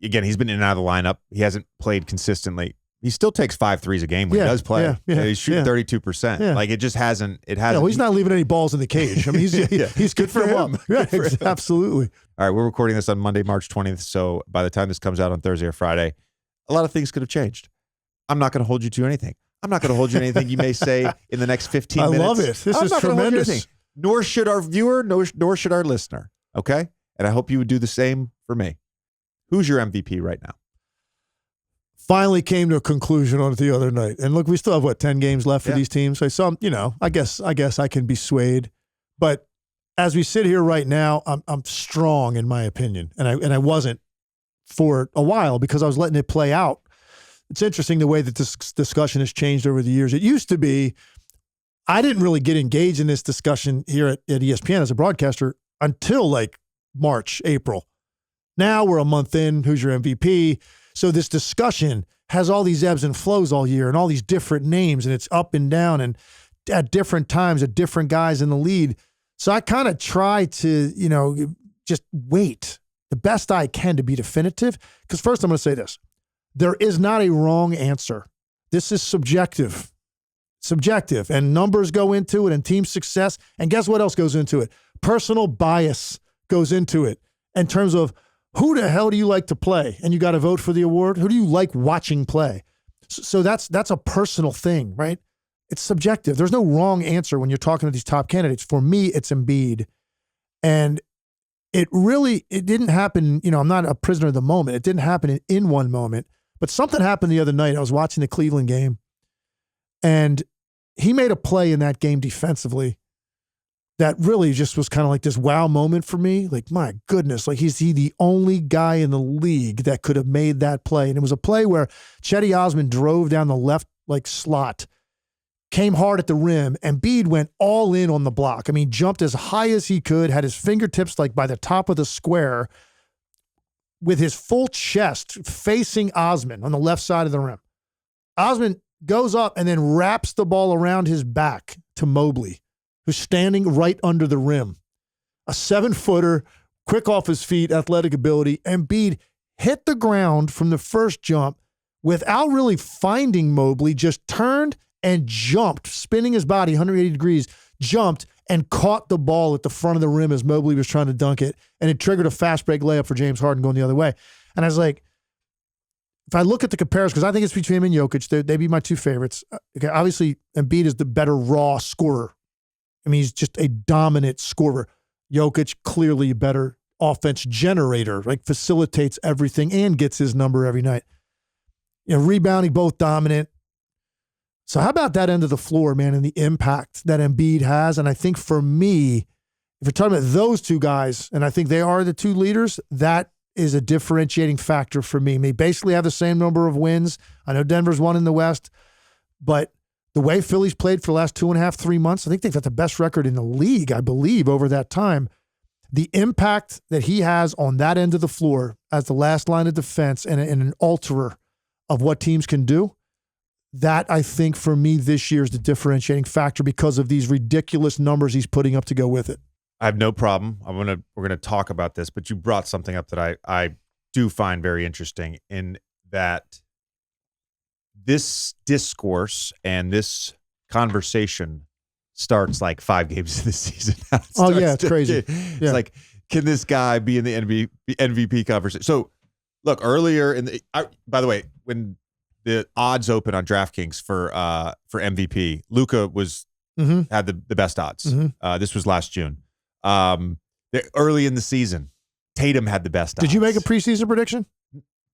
again, he's been in and out of the lineup. He hasn't played consistently. He still takes 5 threes a game when he does play. He's shooting 32%. Yeah. Like it just hasn't. It hasn't. No, he's not leaving any balls in the cage. I mean, he's good for him. Yeah, absolutely. All right, we're recording this on Monday, March 20th. So by the time this comes out on Thursday or Friday, a lot of things could have changed. I'm not going to hold you to anything. I'm not going to hold you to anything you may say in the next 15 minutes. I love it. This is tremendous. Nor should our viewer, nor should our listener. Okay? And I hope you would do the same for me. Who's your MVP right now? Finally came to a conclusion on it the other night. And look, we still have 10 games left for these teams. So some, I guess I can be swayed. But as we sit here right now, I'm strong in my opinion. And I wasn't for a while because I was letting it play out. It's interesting the way that this discussion has changed over the years. It used to be, I didn't really get engaged in this discussion here at ESPN as a broadcaster until like March, April. Now we're a month in, who's your MVP? So this discussion has all these ebbs and flows all year and all these different names, and it's up and down and at different times at different guys in the lead. So I kind of try to, just wait the best I can to be definitive. Because first I'm going to say this. There is not a wrong answer. This is subjective. Subjective. And numbers go into it and team success. And guess what else goes into it? Personal bias goes into it in terms of who the hell do you like to play? And you got to vote for the award. Who do you like watching play? So that's a personal thing, right? It's subjective. There's no wrong answer when you're talking to these top candidates. For me, it's Embiid. And it didn't happen. I'm not a prisoner of the moment. It didn't happen in one moment. But something happened the other night. I was watching the Cleveland game, and he made a play in that game defensively that really just was kind of like this wow moment for me. Like, my goodness, like is he the only guy in the league that could have made that play? And it was a play where Chetty Osman drove down the left slot, came hard at the rim, and Embiid went all in on the block. I mean, jumped as high as he could, had his fingertips like by the top of the square, with his full chest facing Osman on the left side of the rim. Osman goes up and then wraps the ball around his back to Mobley, who's standing right under the rim. A 7-footer, quick off his feet, athletic ability. Embiid hit the ground from the first jump without really finding Mobley, just turned and jumped, spinning his body 180 degrees, jumped and caught the ball at the front of the rim as Mobley was trying to dunk it. And it triggered a fast break layup for James Harden going the other way. And I was like, if I look at the comparison, because I think it's between him and Jokic, they'd be my two favorites. Okay, obviously, Embiid is the better raw scorer. I mean, he's just a dominant scorer. Jokic, clearly a better offense generator, like facilitates everything and gets his number every night. Rebounding, both dominant. So how about that end of the floor, man, and the impact that Embiid has? And I think for me, if you're talking about those two guys, and I think they are the two leaders, that is a differentiating factor for me. They basically have the same number of wins. I know Denver's won in the West, but the way Philly's played for the last 2.5, 3 months, I think they've got the best record in the league, I believe, over that time. The impact that he has on that end of the floor as the last line of defense and an alterer of what teams can do, that, I think, for me this year is the differentiating factor because of these ridiculous numbers he's putting up to go with it. I have no problem. We're gonna talk about this, but you brought something up that I do find very interesting in that this discourse and this conversation starts like 5 games of the season. Oh, yeah, it's crazy. It's like, can this guy be in the MVP conversation? So, look, earlier by the way, when the odds open on DraftKings for MVP, Luka had the best odds. Mm-hmm. This was last June. Early in the season, Tatum had the best odds. Did you make a preseason prediction?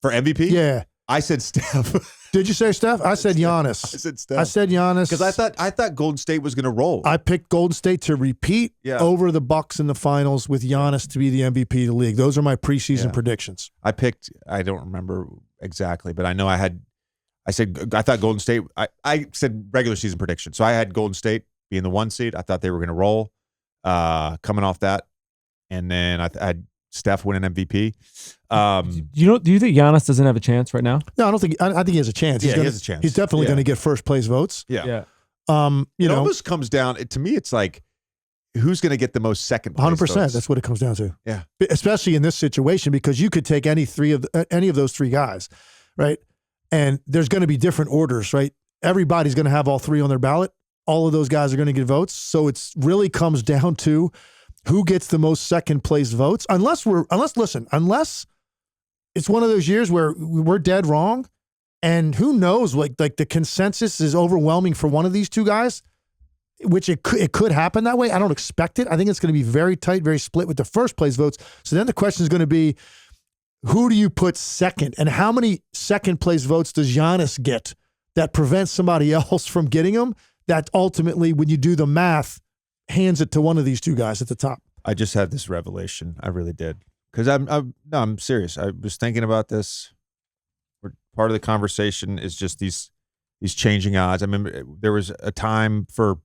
For MVP? Yeah. I said Steph. Did you say Steph? I said Giannis. I said Steph. I said Giannis. Because I thought Golden State was going to roll. I picked Golden State to repeat over the Bucks in the finals with Giannis to be the MVP of the league. Those are my preseason predictions. I don't remember exactly, but I know I thought Golden State, I said regular season prediction. So I had Golden State being the 1 seed. I thought they were going to roll coming off that. And then I had Steph winning MVP. Do you think Giannis doesn't have a chance right now? No, I don't think. I think he has a chance. He has a chance. He's definitely going to get first place votes. Yeah. It almost comes down to me. It's like, who's going to get the most second place 100%. votes? That's what it comes down to. Yeah. Especially in this situation, because you could take any of those 3 guys, right? And there's going to be different orders, right? Everybody's going to have all 3 on their ballot. All of those guys are going to get votes. So it's really comes down to who gets the most second place votes. Unless it's one of those years where we're dead wrong, and who knows, like the consensus is overwhelming for one of these 2 guys, which it could happen that way. I don't expect it. I think it's going to be very tight, very split with the first place votes. So then the question is going to be, who do you put second, and how many second place votes does Giannis get that prevents somebody else from getting them? That ultimately, when you do the math, hands it to one of these 2 guys at the top. I just had this revelation. I really did. Because I'm serious. I was thinking about this. Part of the conversation is just these changing odds. I remember there was a time for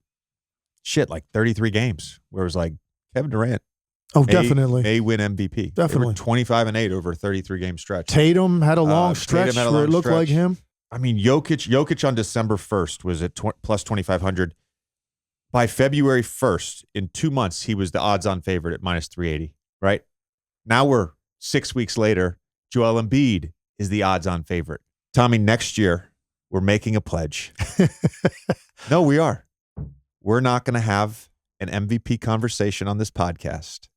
like 33 games where it was like Kevin Durant. Oh, definitely. May win MVP. Definitely. 25-8 over a 33-game stretch. Tatum had a long stretch where it looked like him. I mean, Jokic on December 1st was at plus 2,500. By February 1st, in 2 months, he was the odds-on favorite at minus 380, right? Now we're 6 weeks later, Joel Embiid is the odds-on favorite. Tommy, next year, we're making a pledge. No, we are. We're not going to have an MVP conversation on this podcast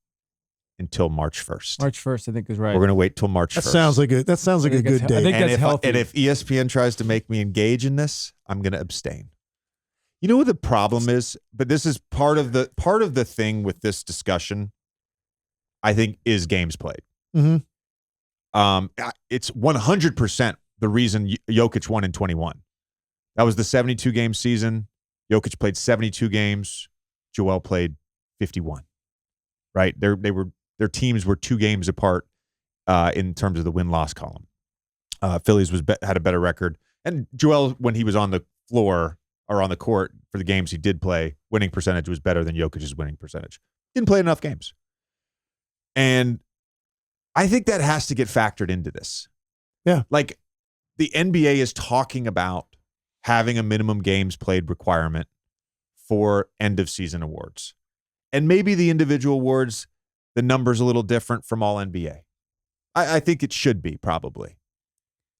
until March 1st. March 1st, I think, is right. We're going to wait till March 1st. That sounds like a good day. I think that's healthy. And if ESPN tries to make me engage in this, I'm going to abstain. You know what the problem is? But this is part of the thing with this discussion, I think, is games played. Mm-hmm. It's 100% the reason Jokic won in 21. That was the 72-game season. Jokic played 72 games. Joel played 51. Right? Their teams were 2 games apart in terms of the win-loss column. Phillies had a better record, and Joel, when he was on the floor or on the court for the games he did play, winning percentage was better than Jokic's winning percentage. Didn't play enough games. And I think that has to get factored into this. Yeah. Like, the NBA is talking about having a minimum games played requirement for end-of-season awards. And maybe the individual awards, the number's a little different from all NBA. I think it should be, probably.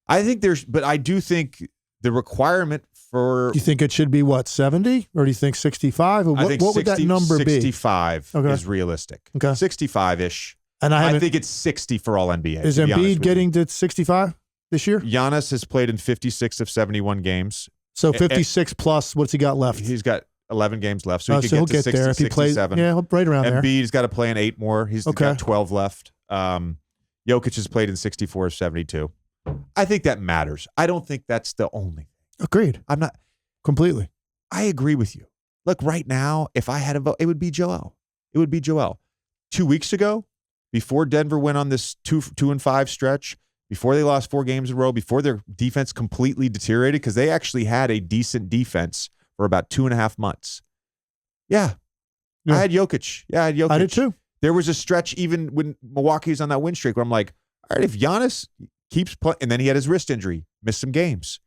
But I do think the requirement for... Do you think it should be, 70? Or do you think 65? Or what would that number 65 be? is realistic. Okay. 65-ish. And I think it's 60 for all NBA. Is Embiid getting to 65 this year? Giannis has played in 56 of 71 games. So 56 plus, what's he got left? He's got 11 games left, so he he'll could get to 60, there if he plays. 67. Yeah, right around there. Embiid's got to play in 8 more. He's got 12 left. Jokic has played in 64 of 72. I think that matters. I don't think that's the only thing. Agreed. I'm not completely. I agree with you. Look, right now, if I had a vote, it would be Joel. 2 weeks ago, before Denver went on this 2-5 stretch, before they lost 4 games in a row, before their defense completely deteriorated, because they actually had a decent defense for about 2.5 months. Yeah. I had Jokic. I did too. There was a stretch even when Milwaukee's on that win streak where I'm like, all right, if Giannis keeps playing, and then he had his wrist injury, missed some games.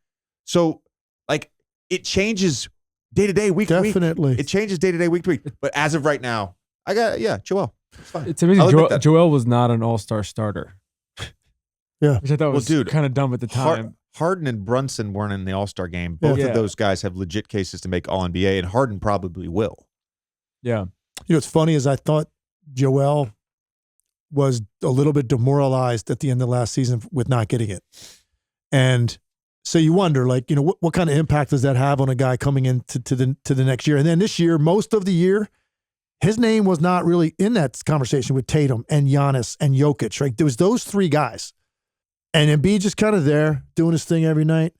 So, like, it changes day to day, week to week. Definitely. It changes day to day, week to week. But as of right now, I got, Joel. It's amazing. Joel was not an all-star starter. Yeah. Which I thought was kind of dumb at the time. Harden and Brunson weren't in the All-Star game. Both of those guys have legit cases to make All-NBA, and Harden probably will. Yeah. You know what's funny is I thought Joel was a little bit demoralized at the end of last season with not getting it. And so you wonder, like, what kind of impact does that have on a guy coming into the next year? And then this year, most of the year, his name was not really in that conversation with Tatum and Giannis and Jokic, right? There was those 3 guys. And Embiid just kind of there doing his thing every night.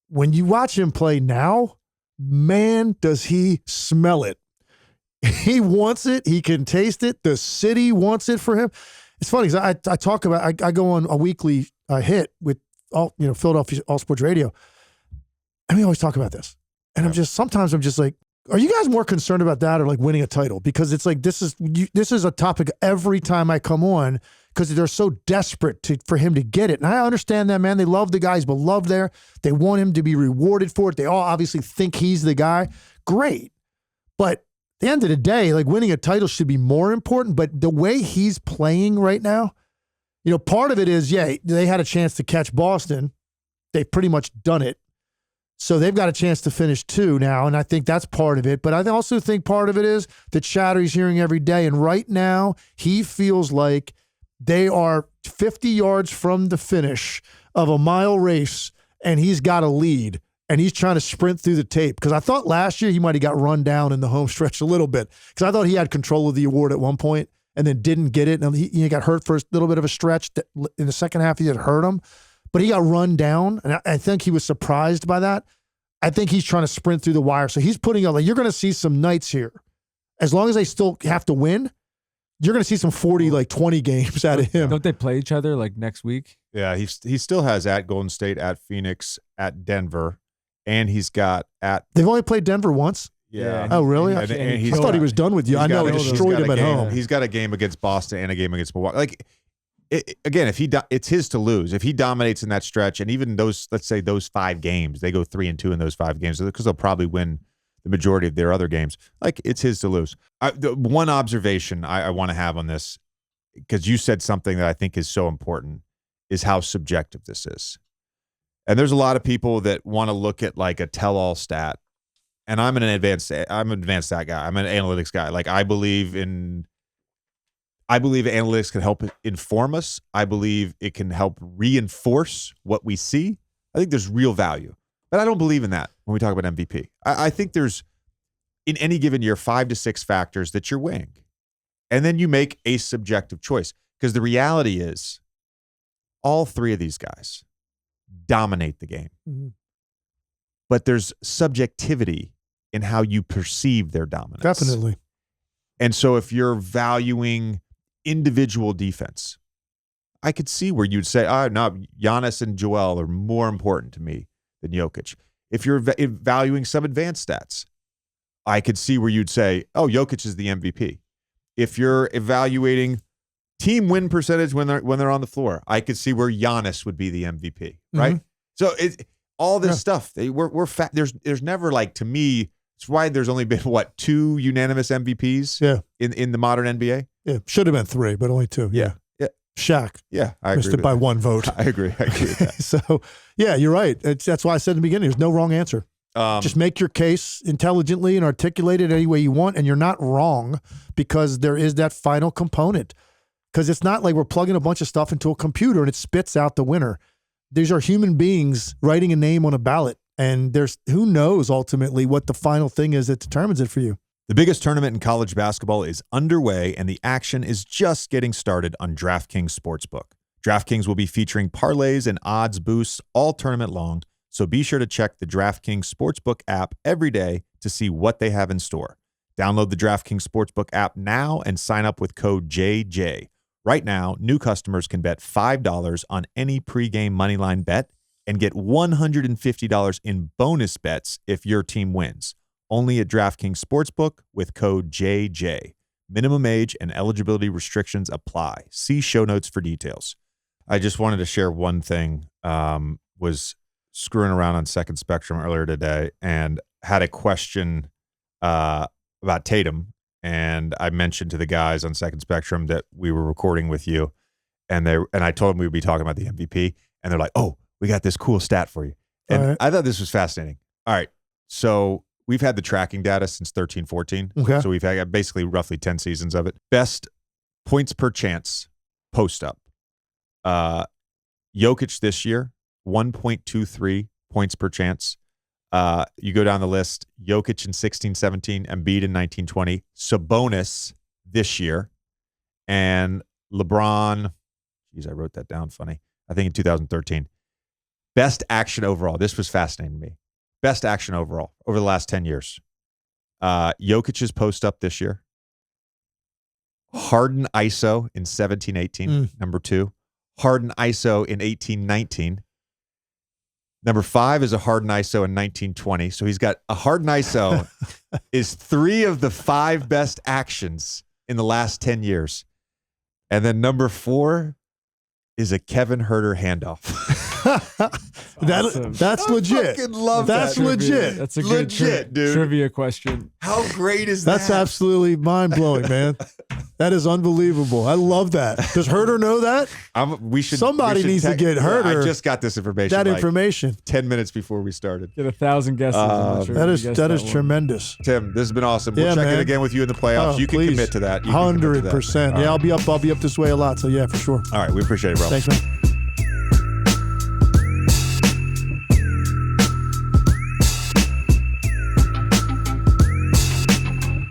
When you watch him play now, man, does he smell it. He wants it. He can taste it. The city wants it for him. It's funny because I talk about, I go on a weekly hit with Philadelphia All Sports Radio. And we always talk about this. And sometimes I'm just like, are you guys more concerned about that or like winning a title? Because it's like, this is a topic every time I come on, because they're so desperate for him to get it. And I understand that, man. They love the guy. He's beloved there. They want him to be rewarded for it. They all obviously think he's the guy. Great. But at the end of the day, like, winning a title should be more important. But the way he's playing right now, part of it is, they had a chance to catch Boston. They've pretty much done it. So they've got a chance to finish 2 now, and I think that's part of it. But I also think part of it is the chatter he's hearing every day. And right now, he feels like they are 50 yards from the finish of a mile race, and he's got a lead, and he's trying to sprint through the tape. Because I thought last year he might have got run down in the home stretch a little bit, because I thought he had control of the award at one point and then didn't get it. And he got hurt for a little bit of a stretch. That in the second half, he had hurt him. But he got run down, and I think he was surprised by that. I think he's trying to sprint through the wire. So he's putting up, like, you're going to see some nights here. As long as they still have to win, you're going to see some 40, 20 games out of him. Don't they play each other, like, next week? Yeah, he still has at Golden State, at Phoenix, at Denver, and he's got at... They've only played Denver once? Yeah. Oh, really? And I thought he was done with you. I know he destroyed him at home. He's got a game against Boston and a game against Milwaukee. Like, again, it's his to lose. If he dominates in that stretch, and even those, let's say those 5 games, they go 3-2 in those 5 games, because they'll probably win the majority of their other games. Like, it's his to lose. The one observation I want to have on this, because you said something that I think is so important, is how subjective this is. And there's a lot of people that want to look at like a tell-all stat. And I'm an advanced stat guy. I'm an analytics guy. Like I believe analytics can help inform us. I believe it can help reinforce what we see. I think there's real value. But I don't believe in that when we talk about MVP. I think there's, in any given year, 5 to 6 factors that you're weighing. And then you make a subjective choice. Because the reality is, all 3 of these guys dominate the game. Mm-hmm. But there's subjectivity in how you perceive their dominance. Definitely. And so if you're valuing individual defense, I could see where you'd say, no, Giannis and Joel are more important to me than Jokic. If you're valuing some advanced stats, I could see where you'd say, Jokic is the MVP. If you're evaluating team win percentage when they're on the floor, I could see where Giannis would be the MVP, right? Mm-hmm. So all this stuff, there's never, like, to me, it's why there's only been 2 unanimous MVPs in the modern NBA. Yeah, should have been 3, but only 2. Yeah. Shaq. Yeah, I missed agree it by that. 1 vote. I agree with that. So, yeah, you're right. That's why I said in the beginning, there's no wrong answer. Just make your case intelligently and articulate it any way you want, and you're not wrong because there is that final component. Because it's not like we're plugging a bunch of stuff into a computer and it spits out the winner. These are human beings writing a name on a ballot, and there's who knows ultimately what the final thing is that determines it for you. The biggest tournament in college basketball is underway, and the action is just getting started on DraftKings Sportsbook. DraftKings will be featuring parlays and odds boosts all tournament long, so be sure to check the DraftKings Sportsbook app every day to see what they have in store. Download the DraftKings Sportsbook app now and sign up with code JJ. Right now, new customers can bet $5 on any pregame moneyline bet and get $150 in bonus bets if your team wins. Only at DraftKings Sportsbook with code JJ. Minimum age and eligibility restrictions apply. See show notes for details. I just wanted to share one thing. Was screwing around on Second Spectrum earlier today and had a question about Tatum. And I mentioned to the guys on Second Spectrum that we were recording with you. And I told them we would be talking about the MVP. And they're like, oh, we got this cool stat for you. And I thought this was fascinating. All right. So we've had the tracking data since 13-14. Okay. So we've had basically roughly 10 seasons of it. Best points per chance post up. Jokic this year, 1.23 points per chance. You go down the list, Jokic in 16-17, Embiid in 19-20, Sabonis this year, and LeBron, geez, I wrote that down funny, I think in 2013. Best action overall. This was fascinating to me. Best action overall over the last 10 years. Jokic's post up this year. Harden ISO in 17-18, number 2. Harden ISO in 18-19. Number 5 is a Harden ISO in 19-20. So he's got a Harden ISO is 3 of the 5 best actions in the last 10 years. And then number 4 is a Kevin Huerter handoff. That's legit. I fucking love that's that. legit. That's a good dude. Trivia question. How great is that? That's absolutely mind-blowing, man. That is unbelievable. I love that. Does Huerter know that? Somebody needs to get Huerter. I just got this information. That information. 10 minutes before we started. Get 1,000 guesses. That is tremendous. Tim, this has been awesome. We'll check it again with you in the playoffs. You can commit to that. 100%. Yeah, I'll be up this way a lot. So yeah, for sure. All right, we appreciate it, bro. Thanks, man.